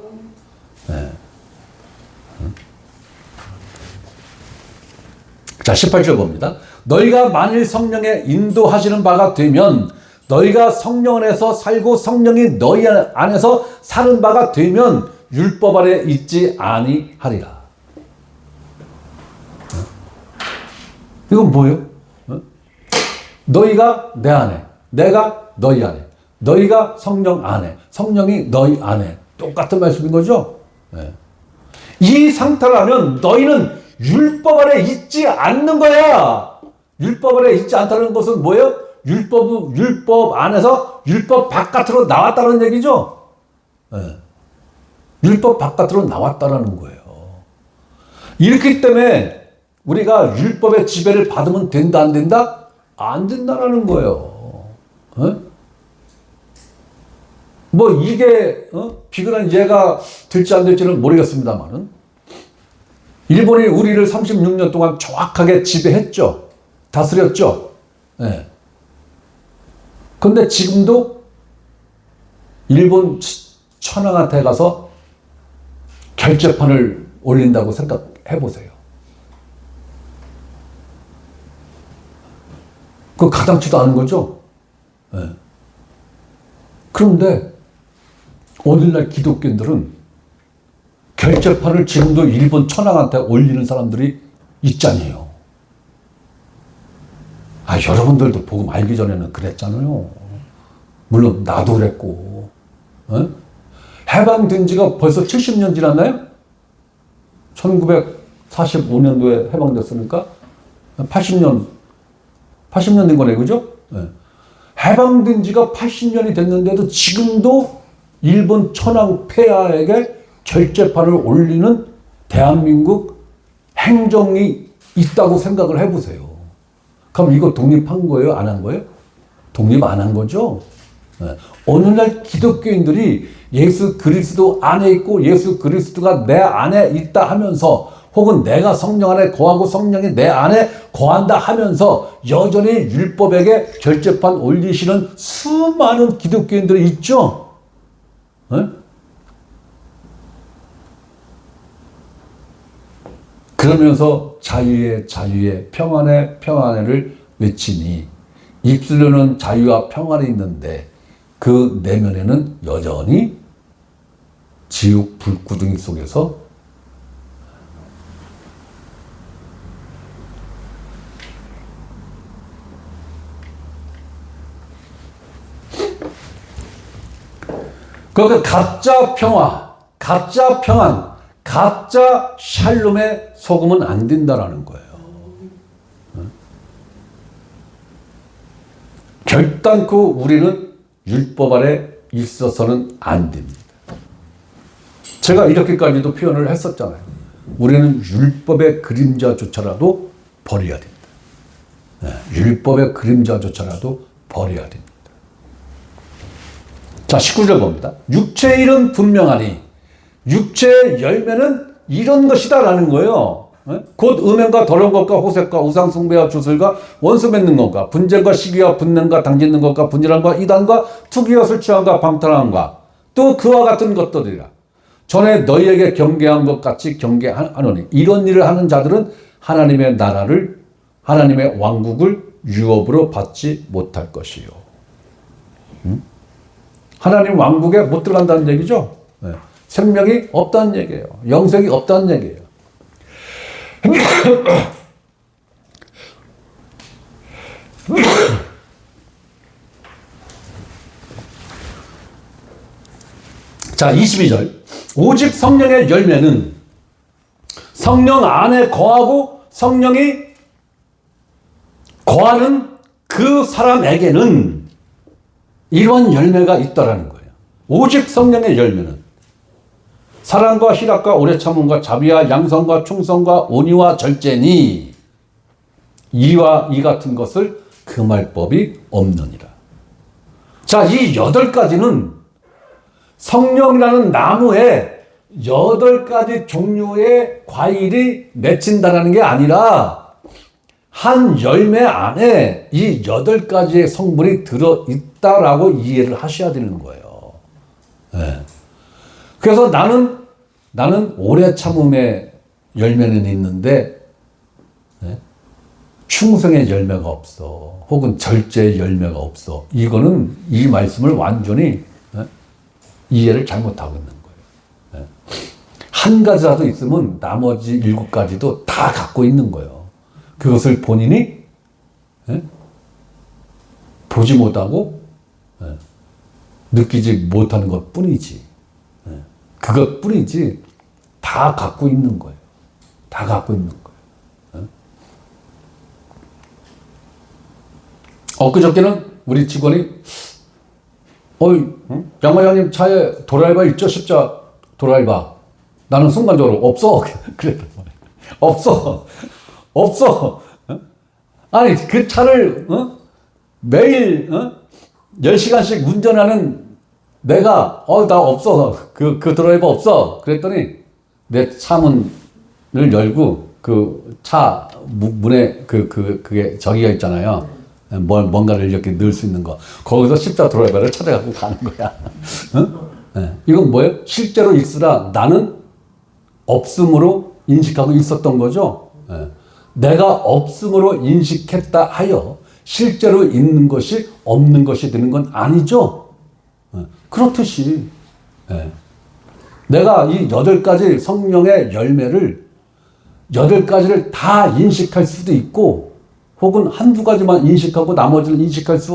자, 18절 봅니다. 너희가 만일 성령의 인도하시는 바가 되면 너희가 성령 안에서 살고 성령이 너희 안에서 사는 바가 되면 율법 아래 있지 아니하리라. 이건 뭐예요? 너희가 내 안에, 내가 너희 안에, 너희가 성령 안에, 성령이 너희 안에. 똑같은 말씀인 거죠? 네. 이 상태라면 너희는 율법 아래 있지 않는 거야. 율법 아래 있지 않다는 것은 뭐예요? 율법 안에서 율법 바깥으로 나왔다는 얘기죠? 네. 율법 바깥으로 나왔다는 거예요. 이렇기 때문에 우리가 율법의 지배를 받으면 된다, 안 된다? 안 된다라는 거예요. 뭐 이게 비근한 이해가 될지 안 될지는 모르겠습니다만은 일본이 우리를 36년 동안 정확하게 지배했죠. 다스렸죠. 네. 근데 지금도 일본 천황한테 가서 결재판을 올린다고 생각해 보세요. 그거 가당치도 않은 거죠. 네. 그런데 오늘날 기독교인들은 결제판을 지금도 일본 천황한테 올리는 사람들이 있잖아요. 여러분들도 복음 알기 전에는 그랬잖아요. 물론 나도 그랬고. 해방된 지가 벌써 70년 지났나요? 1945년도에 해방됐으니까 80년 된 거네, 그죠? 해방된 지가 80년이 됐는데도 지금도 일본 천황 폐하에게 결제판을 올리는 대한민국 행정이 있다고 생각을 해보세요. 그럼 이거 독립한 거예요? 안 한 거예요? 독립 안 한 거죠? 오늘날 기독교인들이 예수 그리스도 안에 있고 예수 그리스도가 내 안에 있다 하면서 혹은 내가 성령 안에 거하고 성령이 내 안에 거한다 하면서 여전히 율법에게 결제판 올리시는 수많은 기독교인들이 있죠? 그러면서 자유의 평안의 평안을 외치니 입술로는 자유와 평안이 있는데 그 내면에는 여전히 지옥 불구덩이 속에서 그러니까 가짜 평화, 가짜 평안, 가짜 샬롬에 속으면 안 된다라는 거예요. 결단코 우리는 율법 아래 있어서는 안 됩니다. 제가 이렇게까지도 표현을 했었잖아요. 우리는 율법의 그림자조차라도 버려야 됩니다. 율법의 그림자조차라도 버려야 됩니다. 자, 19절 봅니다. 육체의 일은 분명하니 육체의 열매는 이런 것이다 라는 거예요. 곧 음행과 더러운 것과 호색과 우상숭배와 주술과 원수 맺는 것과 분쟁과 시기와 분냄과 당짓는 것과 분열함과 이단과 투기와 술 취함과 방탕함과 또 그와 같은 것들이라. 전에 너희에게 경계한 것 같이 경계하노니 이런 일을 하는 자들은 하나님의 나라를 하나님의 왕국을 유업으로 받지 못할 것이요. 하나님 왕국에 못 들어간다는 얘기죠. 생명이 없다는 얘기예요. 영생이 없다는 얘기예요. 자, 22절. 오직 성령의 열매는 성령 안에 거하고 성령이 거하는 그 사람에게는 이런 열매가 있다라는 거예요. 오직 성령의 열매는 사랑과 희락과 오래 참음과 자비와 양성과 충성과 온유와 절제니 이와 이 같은 것을 금할 법이 없느니라. 자, 이 8가지는 성령이라는 나무에 8가지 종류의 과일이 맺힌다는 게 아니라 한 열매 안에 이 8가지의 성분이 들어있다라고 이해를 하셔야 되는 거예요. 그래서 나는 오래 참음의 열매는 있는데 충성의 열매가 없어. 혹은 절제의 열매가 없어. 이거는 이 말씀을 완전히 이해를 잘못하고 있는 거예요. 한 가지라도 있으면 나머지 7가지도 다 갖고 있는 거예요. 그것을 본인이 보지 못하고 느끼지 못하는 것 뿐이지. 그것 뿐이지 다 갖고 있는 거예요. 다 갖고 있는 거예요. 엊그저께는 우리 직원이 양마장님 차에 도라이바 있죠? 십자 도라이바. 나는 순간적으로 없어. 그랬단 말이에요. 없어. 아니 그 차를 매일 10시간씩 운전하는 내가 나 없어. 그 드라이버 없어. 그랬더니 내 차문을 열고 그 차 문에 그게 저기가 있잖아요. 뭔가를 이렇게 넣을 수 있는 거. 거기서 십자 드라이버를 찾아가고 가는 거야. 이건 뭐예요? 실제로 있으라 나는 없음으로 인식하고 있었던 거죠. 내가 없음으로 인식했다 하여 실제로 있는 것이 없는 것이 되는 건 아니죠. 그렇듯이 예. 내가 이 8가지 성령의 열매를 8가지를 다 인식할 수도 있고 혹은 한두 가지만 인식하고 나머지는 인식하지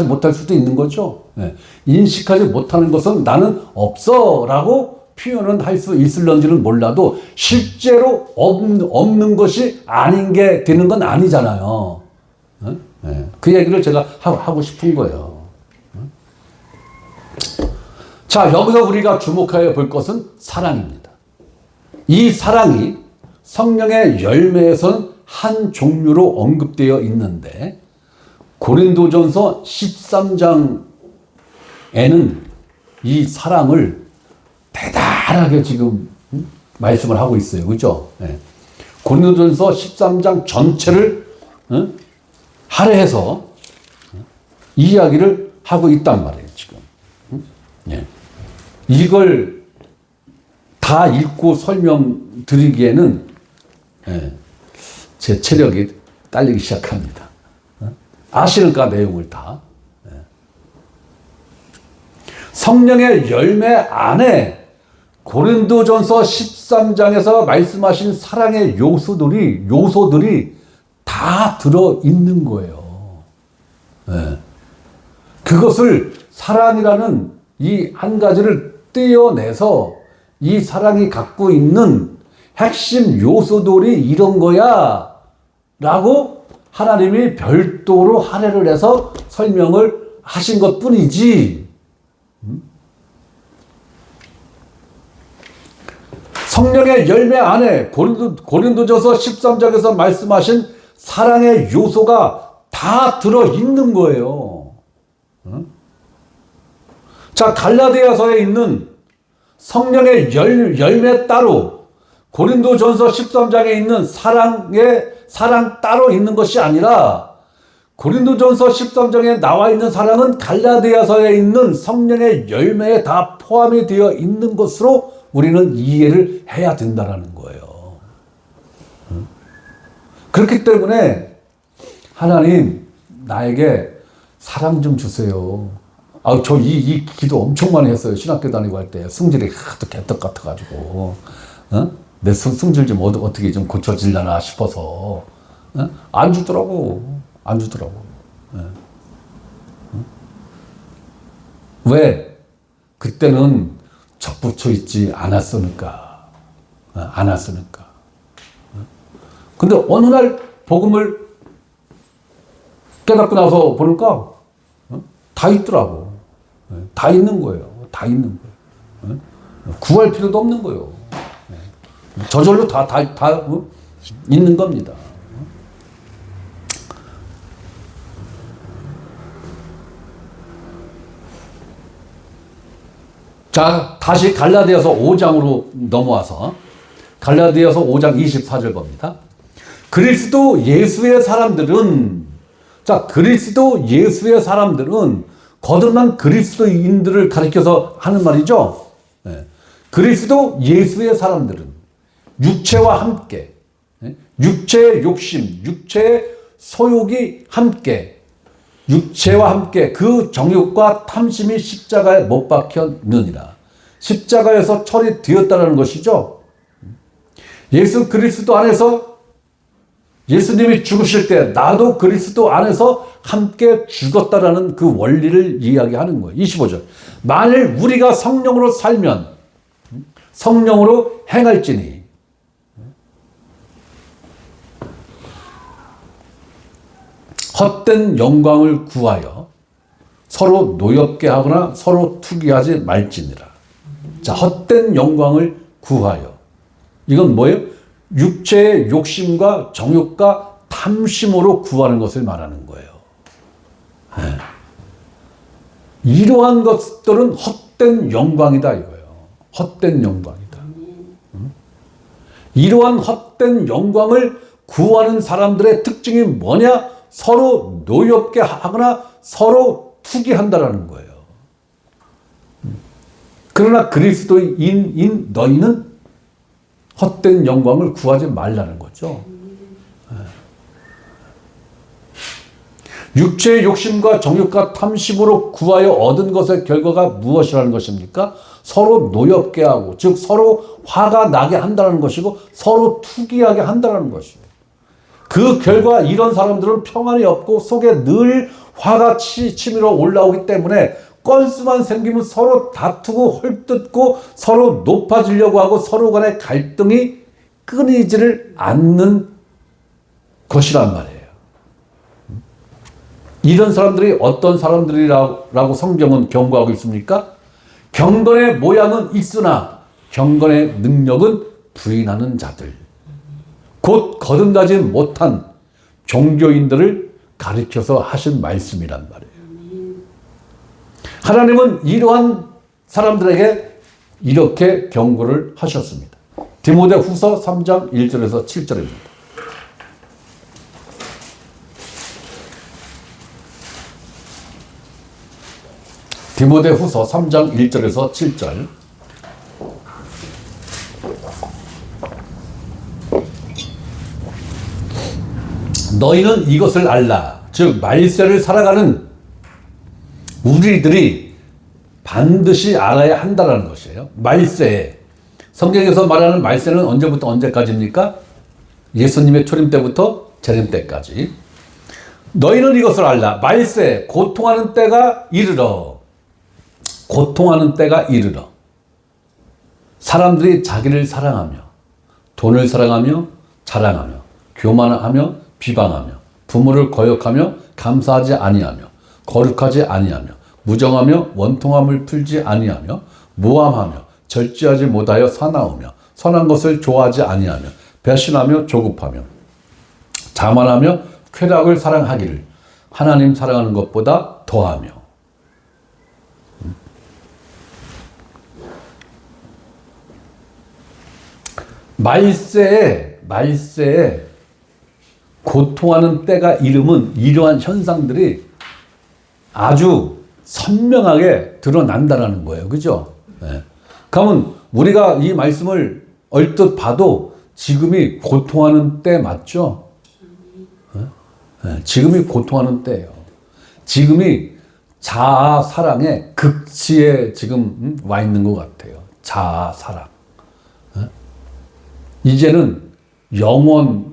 못할 수도 있는 거죠. 예. 인식하지 못하는 것은 나는 없어 라고 표현은 할 수 있을런지는 몰라도 실제로 없는 것이 아닌 게 되는 건 아니잖아요. 예. 그 얘기를 제가 하고 싶은 거예요. 자, 여기서 우리가 주목하여 볼 것은 사랑입니다. 이 사랑이 성령의 열매에서는 한 종류로 언급되어 있는데 고린도전서 13장에는 이 사랑을 대단하게 지금 말씀을 하고 있어요. 그죠? 네. 고린도전서 13장 전체를 할애해서 이야기를 하고 있단 말이에요. 지금. 네. 이걸 다 읽고 설명드리기에는 제 체력이 딸리기 시작합니다. 아시는가 내용을 다. 성령의 열매 안에 고린도전서 13장에서 말씀하신 사랑의 요소들이 다 들어있는 거예요. 그것을 사랑이라는 이 한 가지를 떼어내서 이 사랑이 갖고 있는 핵심 요소들이 이런 거야 라고 하나님이 별도로 할애를 해서 설명을 하신 것 뿐이지. 성령의 열매 안에 고린도전서 13장에서 말씀하신 사랑의 요소가 다 들어있는 거예요. 자, 갈라디아서에 있는 성령의 열매 따로 고린도전서 13장에 있는 사랑 따로 있는 것이 아니라 고린도전서 13장에 나와 있는 사랑은 갈라디아서에 있는 성령의 열매에 다 포함이 되어 있는 것으로 우리는 이해를 해야 된다는 거예요. 그렇기 때문에 하나님 나에게 사랑 좀 주세요. 저 이 기도 엄청 많이 했어요. 신학교 다니고 할 때 승질이 하도 개떡 같아가지고 내 승질 좀 어떻게 좀 고쳐질려나 싶어서 안 주더라고. 왜? 그때는 접붙여 있지 않았으니까. 근데 어느 날 복음을 깨닫고 나서 보니까 다 있더라고. 다 있는 거예요. 구할 필요도 없는 거예요. 저절로 다 있는 겁니다. 자, 다시 갈라디아서 5장으로 넘어와서 갈라디아서 5장 24절 봅니다. 그리스도 예수의 사람들은 거듭난 그리스도인들을 가리켜서 하는 말이죠. 그리스도 예수의 사람들은 육체와 함께, 육체의 욕심, 육체의 소욕이 함께, 육체와 함께 그 정욕과 탐심이 십자가에 못 박혔느니라. 십자가에서 처리되었다는 것이죠. 예수 그리스도 안에서 예수님이 죽으실 때 나도 그리스도 안에서 함께 죽었다라는 그 원리를 이야기하는 거예요. 25절. 만일 우리가 성령으로 살면 성령으로 행할지니 헛된 영광을 구하여 서로 노엽게 하거나 서로 투기하지 말지니라. 자, 헛된 영광을 구하여. 이건 뭐예요? 육체의 욕심과 정욕과 탐심으로 구하는 것을 말하는 거예요. 이러한 것들은 헛된 영광이다 이거예요. 헛된 영광이다. 이러한 헛된 영광을 구하는 사람들의 특징이 뭐냐? 서로 노엽게 하거나 서로 투기한다라는 거예요. 그러나 그리스도인인 너희는 헛된 영광을 구하지 말라는 거죠. 육체의 욕심과 정욕과 탐심으로 구하여 얻은 것의 결과가 무엇이라는 것입니까? 서로 노엽게 하고, 즉 서로 화가 나게 한다는 것이고 서로 투기하게 한다는 것이에요. 그 결과 이런 사람들은 평안이 없고 속에 늘 화가 치밀어 올라오기 때문에 건수만 생기면 서로 다투고 헐뜯고 서로 높아지려고 하고 서로 간의 갈등이 끊이지를 않는 것이란 말이에요. 이런 사람들이 어떤 사람들이라고 성경은 경고하고 있습니까? 경건의 모양은 있으나 경건의 능력은 부인하는 자들. 곧 거듭나지 못한 종교인들을 가리켜서 하신 말씀이란 말이에요. 하나님은 이러한 사람들에게 이렇게 경고를 하셨습니다. 디모데후서 3장 1절에서 7절입니다. 디모데후서 3장 1절에서 7절. 너희는 이것을 알라. 즉 말세를 살아가는 우리들이 반드시 알아야 한다는 것이에요. 말세. 성경에서 말하는 말세는 언제부터 언제까지입니까? 예수님의 초림 때부터 재림 때까지. 너희는 이것을 알라. 말세, 고통하는 때가 이르러. 고통하는 때가 이르러. 사람들이 자기를 사랑하며 돈을 사랑하며 자랑하며 교만하며 비방하며 부모를 거역하며 감사하지 아니하며 거룩하지 아니하며 무정하며 원통함을 풀지 아니하며 모함하며 절제하지 못하여 사나우며 선한 것을 좋아하지 아니하며 배신하며 조급하며 자만하며 쾌락을 사랑하기를 하나님 사랑하는 것보다 더하며. 말세에 고통하는 때가 이름은 이러한 현상들이 아주 선명하게 드러난다는 거예요. 그죠? 네. 그러면 우리가 이 말씀을 얼뜻 봐도 지금이 고통하는 때 맞죠? 네. 지금이 고통하는 때예요. 지금이 자아 사랑의 극치에 지금 와 있는 것 같아요. 자아 사랑. 네? 이제는 영원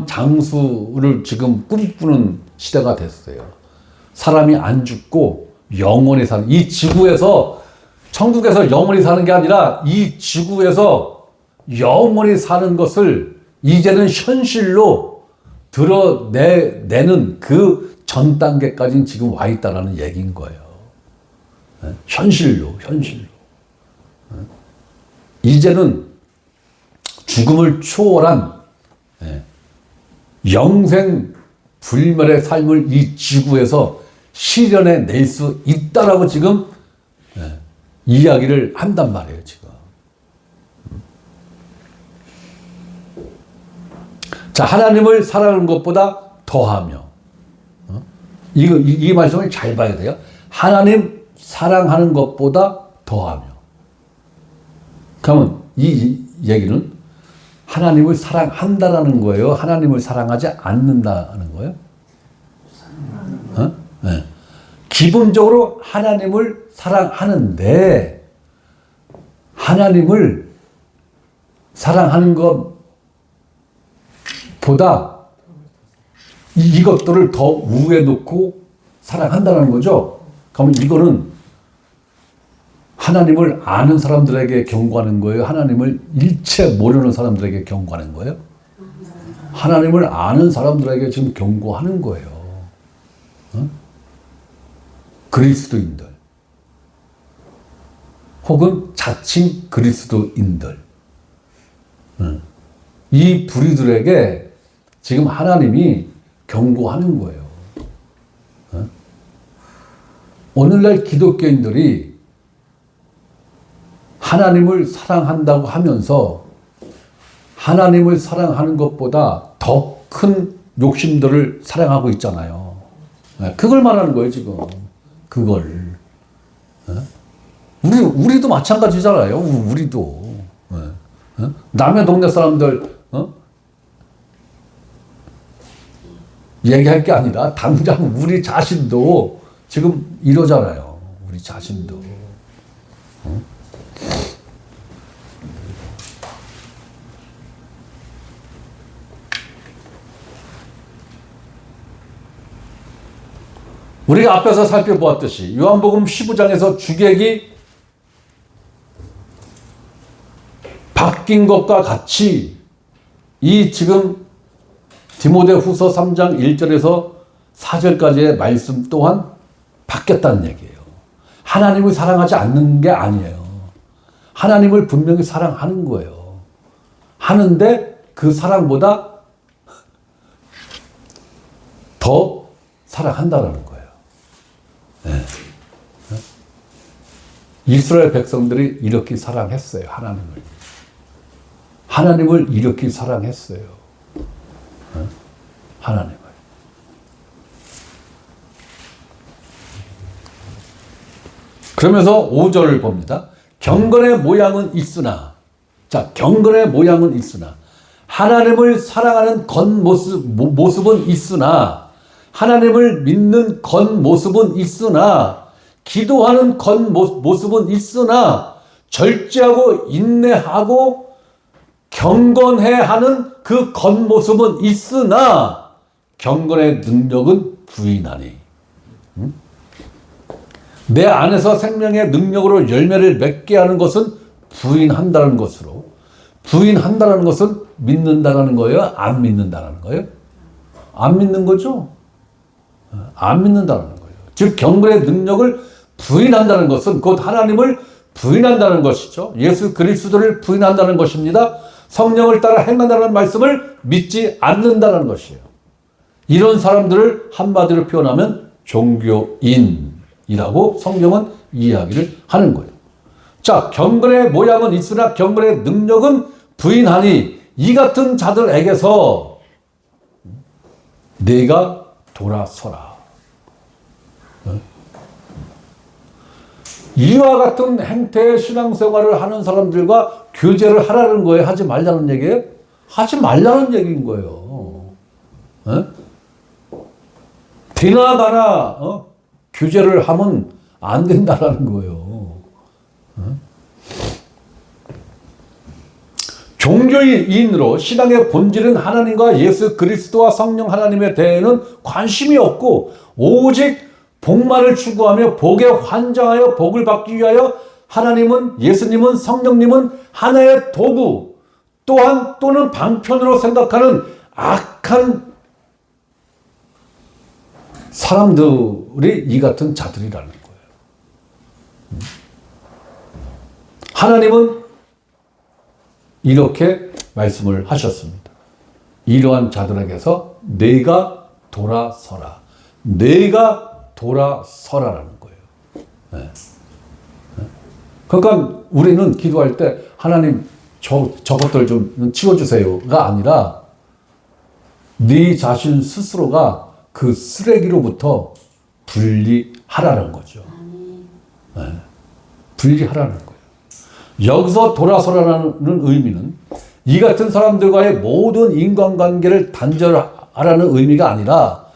장수를 지금 꿈꾸는 시대가 됐어요. 사람이 안 죽고 영원히 사는, 이 지구에서, 천국에서 영원히 사는 게 아니라 이 지구에서 영원히 사는 것을 이제는 현실로 드러내는 그 전 단계까지는 지금 와 있다는 얘기인 거예요. 현실로. 이제는 죽음을 초월한 영생 불멸의 삶을 이 지구에서 실현해 낼 수 있다라고 지금 이야기를 한단 말이에요, 지금. 자, 하나님을 사랑하는 것보다 더하며. 이 말씀을 잘 봐야 돼요. 하나님 사랑하는 것보다 더하며. 그러면 이 얘기는 하나님을 사랑한다라는 거예요? 하나님을 사랑하지 않는다는 거예요? 네. 기본적으로 하나님을 사랑하는데 하나님을 사랑하는 것보다 이것들을 더 우에 놓고 사랑한다는 거죠. 그러면 이거는 하나님을 아는 사람들에게 경고하는 거예요? 하나님을 일체 모르는 사람들에게 경고하는 거예요? 하나님을 아는 사람들에게 지금 경고하는 거예요. 그리스도인들 혹은 자칭 그리스도인들, 이 부류들에게 지금 하나님이 경고하는 거예요. 오늘날 기독교인들이 하나님을 사랑한다고 하면서 하나님을 사랑하는 것보다 더 큰 욕심들을 사랑하고 있잖아요. 그걸 말하는 거예요, 지금. 그걸. 우리도 마찬가지잖아요. 우리도. 남의 동네 사람들, 얘기할 게 아니라 당장 우리 자신도 지금 이러잖아요. 우리 자신도. 우리가 앞에서 살펴보았듯이 요한복음 15장에서 주객이 바뀐 것과 같이 이 지금 디모데후서 3장 1절에서 4절까지의 말씀 또한 바뀌었다는 얘기예요. 하나님을 사랑하지 않는 게 아니에요. 하나님을 분명히 사랑하는 거예요. 하는데 그 사랑보다 더 사랑한다는 거예요. 네. 이스라엘 백성들이 이렇게 사랑했어요. 하나님을 이렇게 사랑했어요. 하나님을. 그러면서 5절을 봅니다. 경건의 모양은 있으나, 자, 경건의 모양은 있으나, 하나님을 사랑하는 겉모습은 있으나, 하나님을 믿는 겉모습은 있으나, 기도하는 겉모습은 있으나, 절제하고 인내하고 경건해 하는 그 겉모습은 있으나, 경건의 능력은 부인하니. 내 안에서 생명의 능력으로 열매를 맺게 하는 것은 부인한다는 것으로, 부인한다는 것은 믿는다는 거예요? 안 믿는다는 거예요? 안 믿는 거죠? 안 믿는다는 거예요. 즉 경건의 능력을 부인한다는 것은 곧 하나님을 부인한다는 것이죠. 예수 그리스도를 부인한다는 것입니다. 성령을 따라 행한다는 말씀을 믿지 않는다는 것이에요. 이런 사람들을 한마디로 표현하면 종교인이라고 성경은 이야기를 하는 거예요. 자, 경건의 모양은 있으나 경건의 능력은 부인하니 이 같은 자들에게서 내가 돌아서라. 이와 같은 행태의 신앙생활을 하는 사람들과 교제를 하라는 거예요? 하지 말라는 얘기예요? 하지 말라는 얘기인 거예요. 디나가나 교제를 하면 안 된다는 거예요. 종교인으로 신앙의 본질은 하나님과 예수 그리스도와 성령 하나님에 대해는 관심이 없고 오직 복만을 추구하며 복에 환장하여 복을 받기 위하여 하나님은, 예수님은, 성령님은 하나의 도구 또는 방편으로 생각하는 악한 사람들이 이 같은 자들이라는 거예요. 하나님은 이렇게 말씀을 하셨습니다. 이러한 자들에게서 내가 돌아서라. 내가 돌아서라라는 거예요. 네. 그러니까 우리는 기도할 때 하나님 저것들 좀 치워주세요가 아니라 네 자신 스스로가 그 쓰레기로부터 분리하라는 거죠. 네. 분리하라는 거예요. 여기서 돌아서라는 의미는 이 같은 사람들과의 모든 인간관계를 단절하라는 의미가 아니라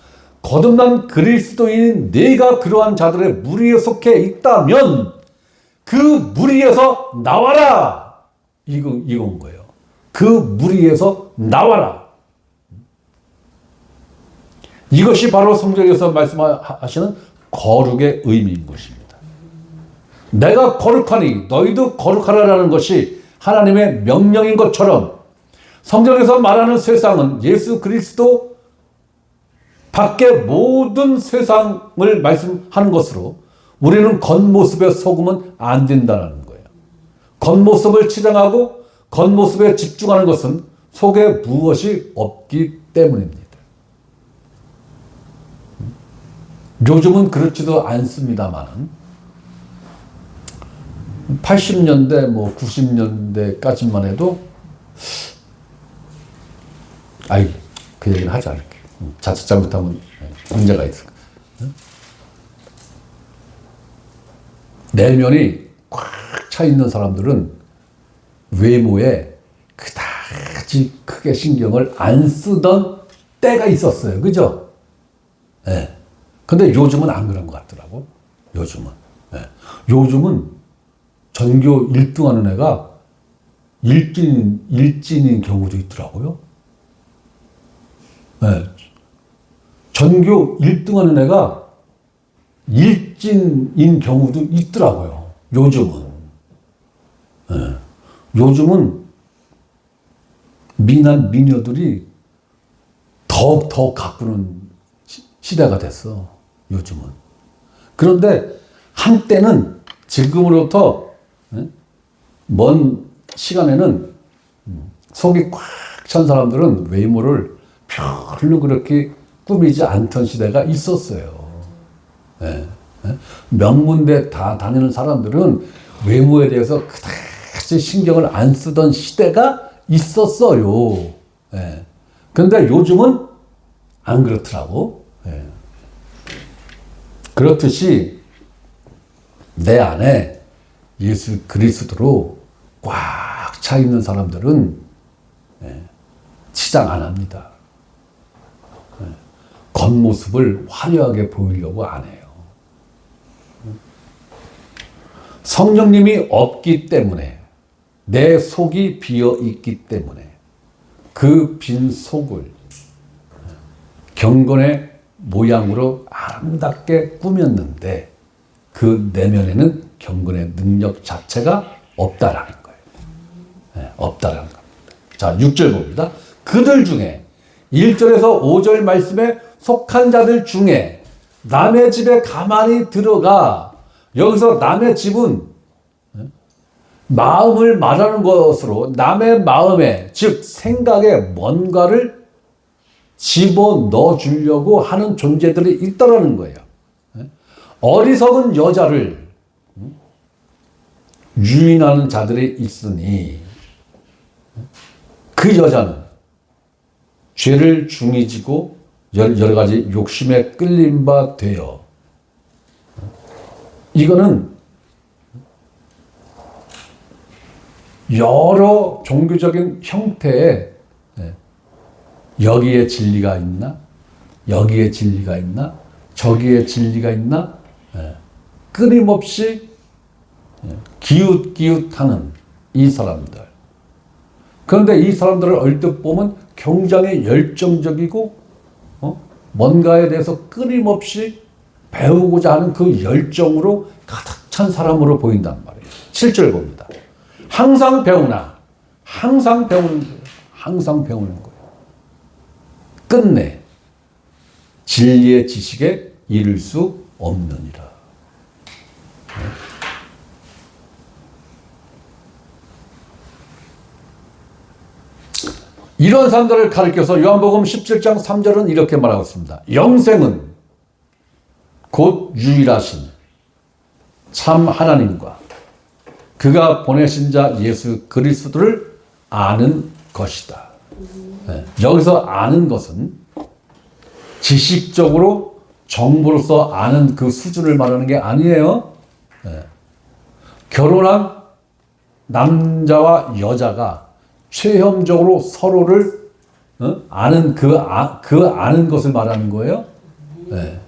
거듭난 그리스도인 내가 그러한 자들의 무리에 속해 있다면 그 무리에서 나와라. 이건 거예요. 그 무리에서 나와라. 이것이 바로 성경에서 말씀하시는 거룩의 의미인 것입니다. 내가 거룩하니 너희도 거룩하라라는 것이 하나님의 명령인 것처럼 성경에서 말하는 세상은 예수 그리스도 밖의 모든 세상을 말씀하는 것으로 우리는 겉모습에 속으면 안 된다는 거예요. 겉모습을 치장하고 겉모습에 집중하는 것은 속에 무엇이 없기 때문입니다. 요즘은 그렇지도 않습니다만 80년대 90년대까지만 해도 그 얘기는 하지 않을게요. 자칫 잘못하면 문제가 있을 거예요. 내면이 꽉 차 있는 사람들은 외모에 그다지 크게 신경을 안 쓰던 때가 있었어요. 그죠? 예. 근데 요즘은 안 그런 것 같더라고. 요즘은. 예. 요즘은 전교 1등 하는 애가 일진인 경우도 있더라고요. 예. 전교 1등 하는 애가 일진인 경우도 있더라고요. 요즘은. 예. 요즘은 미남 미녀들이 더 가꾸는 시대가 됐어. 요즘은. 그런데 한때는 지금으로부터 먼 시간에는 속이 꽉 찬 사람들은 외모를 별로 그렇게 꾸미지 않던 시대가 있었어요. 예. 예? 명문대 다 다니는 사람들은 외모에 대해서 그다지 신경을 안 쓰던 시대가 있었어요. 예. 근데 요즘은 안 그렇더라고. 예. 그렇듯이 내 안에 예수 그리스도로 꽉 차 있는 사람들은 치장 안 합니다. 겉모습을 화려하게 보이려고 안 해요. 성령님이 없기 때문에 내 속이 비어 있기 때문에 그 빈 속을 경건의 모양으로 아름답게 꾸몄는데 그 내면에는 경건의 능력 자체가 없다라는 거예요. 네, 없다라는 겁니다. 자, 6절 봅니다. 그들 중에 1절에서 5절 말씀에 속한 자들 중에 남의 집에 가만히 들어가 여기서 남의 집은 마음을 말하는 것으로 남의 마음에 즉 생각에 뭔가를 집어넣어 주려고 하는 존재들이 있다라는 거예요. 어리석은 여자를 유인하는 자들이 있으니 그 여자는 죄를 중히 지고 여러 가지 욕심에 끌린 바 되어 이거는 여러 종교적인 형태의 여기에 진리가 있나? 여기에 진리가 있나? 저기에 진리가 있나? 끊임없이 기웃기웃하는 이 사람들. 그런데 이 사람들을 얼핏 보면 굉장히 열정적이고 뭔가에 대해서 끊임없이 배우고자 하는 그 열정으로 가득 찬 사람으로 보인단 말이에요. 7절 봅니다. 항상 배우나 항상 배우는 거예요. 항상 배우는 거예요. 끝내 진리의 지식에 이를 수 없느니라. 이런 사람들을 가리켜서 요한복음 17장 3절은 이렇게 말하고 있습니다. 영생은 곧 유일하신 참 하나님과 그가 보내신 자 예수 그리스도를 아는 것이다. 네. 여기서 아는 것은 지식적으로 정보로서 아는 그 수준을 말하는 게 아니에요. 네. 결혼한 남자와 여자가 체험적으로 서로를 아는 그 아는 것을 말하는 거예요. 네.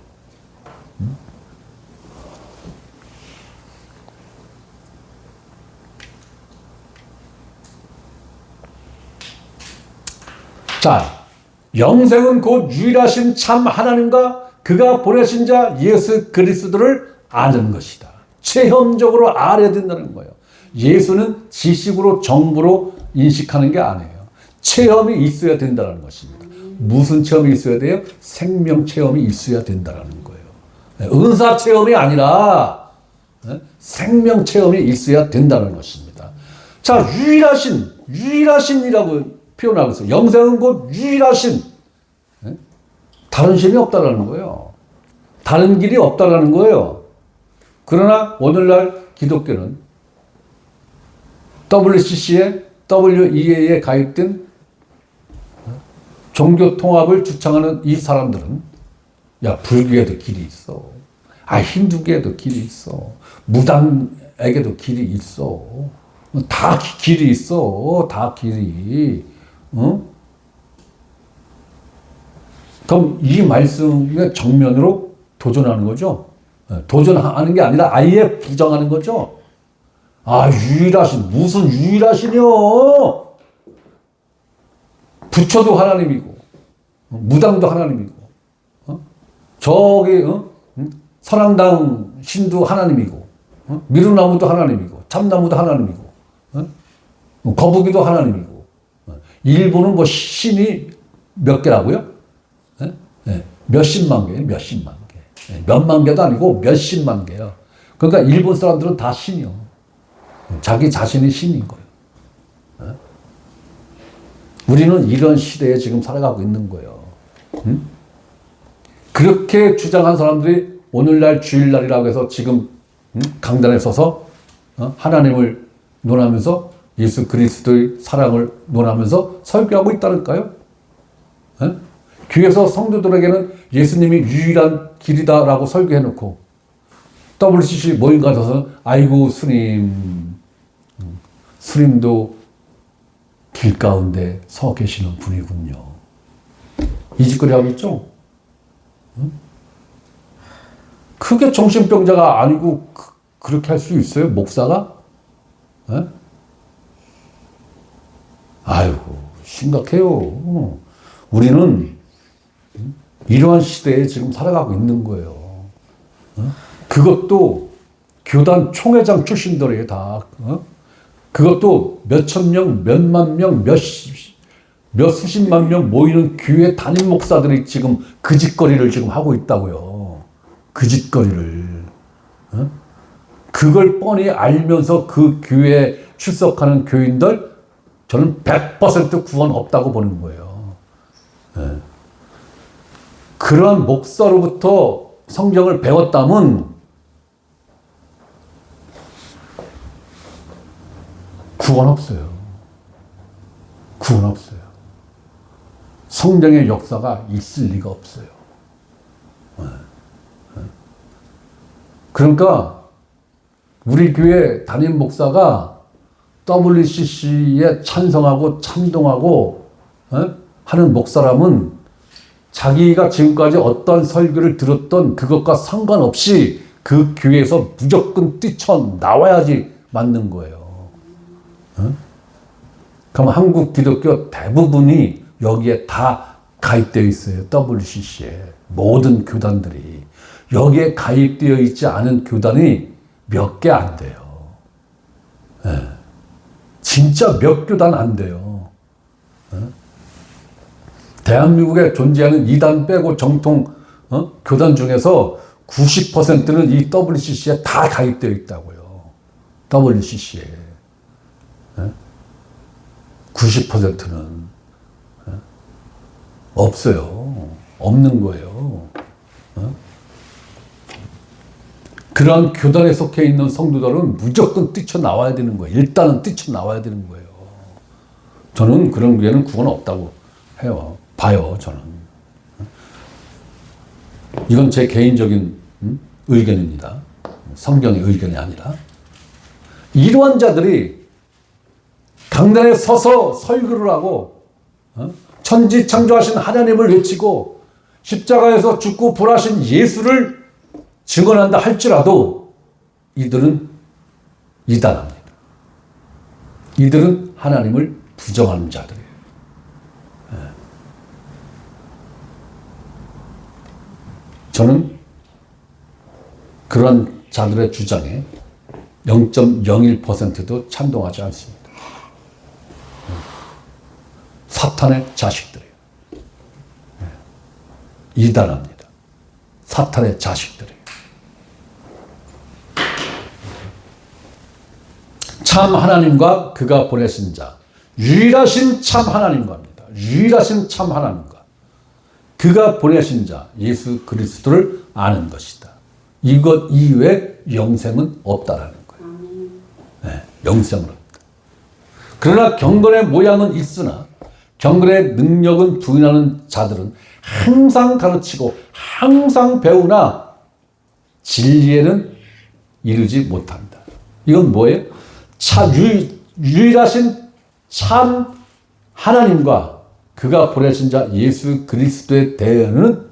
자, 영생은 곧 유일하신 참 하나님과 그가 보내신 자 예수 그리스도를 아는 것이다. 체험적으로 알아야 된다는 거예요. 예수는 지식으로 정보로 인식하는 게 아니에요. 체험이 있어야 된다는 것입니다. 무슨 체험이 있어야 돼요? 생명 체험이 있어야 된다는 거예요. 은사 체험이 아니라 생명 체험이 있어야 된다는 것입니다. 자, 유일하신이라고 표현하고 있어요. 영생은 곧 유일하신. 다른 신이 없다라는 거예요. 다른 길이 없다라는 거예요. 그러나 오늘날 기독교는 WCC에 WEA에 가입된 종교 통합을 주창하는 이 사람들은 야 불교에도 길이 있어. 힌두교에도 길이 있어. 무당에게도 길이 있어. 다 길이 있어. 다 길이. 그럼 이 말씀의 정면으로 도전하는 거죠. 도전하는 게 아니라 아예 부정하는 거죠. 아, 유일하신, 무슨 유일하시뇨? 부처도 하나님이고, 무당도 하나님이고, 저기, 선앙당 신도 하나님이고, 미루나무도 하나님이고, 참나무도 하나님이고, 거북이도 하나님이고, 일본은 뭐 신이 몇 개라고요? 몇십만 개예요, 몇십만 개. 몇만 개도 아니고 몇십만 개요. 그러니까 일본 사람들은 다 신이요. 자기 자신이 신인 거예요. 우리는 이런 시대에 지금 살아가고 있는 거예요. 그렇게 주장한 사람들이 오늘날 주일날이라고 해서 지금 강단에 서서 하나님을 논하면서 예수 그리스도의 사랑을 논하면서 설교하고 있다니까요. 교회에서 성도들에게는 예수님이 유일한 길이다라고 설교해놓고 WCC 모임 가서 아이고 스님도 길 가운데 서 계시는 분이군요. 이 짓거리 하고 있죠? 크게 정신병자가 아니고 그렇게 할 수 있어요? 목사가? 아이고 심각해요. 우리는 이러한 시대에 지금 살아가고 있는 거예요. 그것도 교단 총회장 출신들이에요, 다. 그것도 몇천 명, 몇만 명, 몇 수십만 명 모이는 교회 담임 목사들이 지금 그 짓거리를 지금 하고 있다고요. 그 짓거리를. 그걸 뻔히 알면서 그 교회에 출석하는 교인들, 저는 100% 구원 없다고 보는 거예요. 그런 목사로부터 성경을 배웠다면 구원 없어요. 구원 없어요. 성령의 역사가 있을 리가 없어요. 그러니까 우리 교회 담임 목사가 WCC에 찬성하고 찬동하고 하는 목사람은 자기가 지금까지 어떤 설교를 들었던 그것과 상관없이 그 교회에서 무조건 뛰쳐나와야지 맞는 거예요. 그럼 한국 기독교 대부분이 여기에 다 가입되어 있어요. WCC에. 모든 교단들이. 여기에 가입되어 있지 않은 교단이 몇 개 안 돼요. 진짜 몇 교단 안 돼요. 대한민국에 존재하는 이단 빼고 정통 교단 중에서 90%는 이 WCC에 다 가입되어 있다고요. WCC에. 90%는 없어요. 없는 거예요. 그런 교단에 속해 있는 성도들은 무조건 뛰쳐나와야 되는 거예요. 일단은 뛰쳐나와야 되는 거예요. 저는 그런 교회는 구원 없다고 해요. 봐요, 저는. 이건 제 개인적인 의견입니다. 성경의 의견이 아니라. 이러한 자들이 강단에 서서 설교를 하고 천지 창조하신 하나님을 외치고 십자가에서 죽고 부활하신 예수를 증언한다 할지라도 이들은 이단합니다. 이들은 하나님을 부정하는 자들이에요. 저는 그런 자들의 주장에 0.01%도 찬동하지 않습니다. 사탄의 자식들이에요. 이단합니다. 사탄의 자식들이에요. 참 하나님과 그가 보내신 자, 유일하신 참 하나님과 합니다. 유일하신 참 하나님과 그가 보내신 자 예수 그리스도를 아는 것이다. 이것 이외에 영생은 없다라는 거예요. 네, 영생은 없다. 그러나 경건의 모양은 있으나 경건의 능력은 부인하는 자들은 항상 가르치고 항상 배우나 진리에는 이르지 못한다. 이건 뭐예요? 유일하신 참 하나님과 그가 보내신 자 예수 그리스도에 대해서는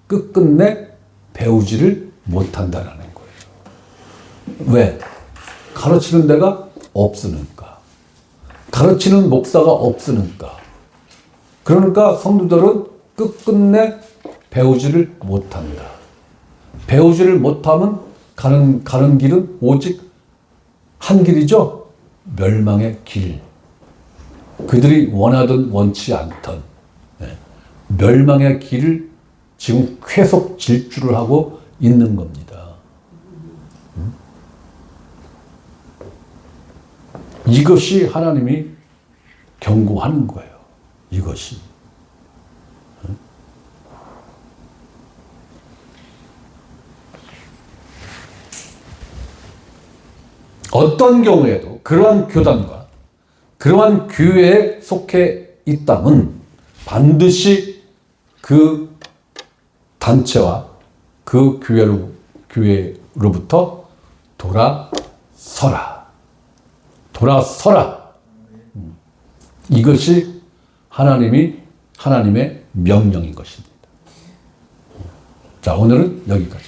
끝끝내 배우지를 못한다라는 거예요. 왜? 가르치는 데가 없으니까. 가르치는 목사가 없으니까. 그러니까 성도들은 끝끝내 배우지를 못한다. 배우지를 못하면 가는 길은 오직 한 길이죠. 멸망의 길. 그들이 원하든 원치 않던 멸망의 길을 지금 계속 질주를 하고 있는 겁니다. 이것이 하나님이 경고하는 거예요. 이것이. 어떤 경우에도 그러한 교단과 그러한 교회에 속해 있다면 반드시 그 단체와 그 교회로부터 돌아서라. 돌아서라. 이것이 하나님의 명령인 것입니다. 자, 오늘은 여기까지.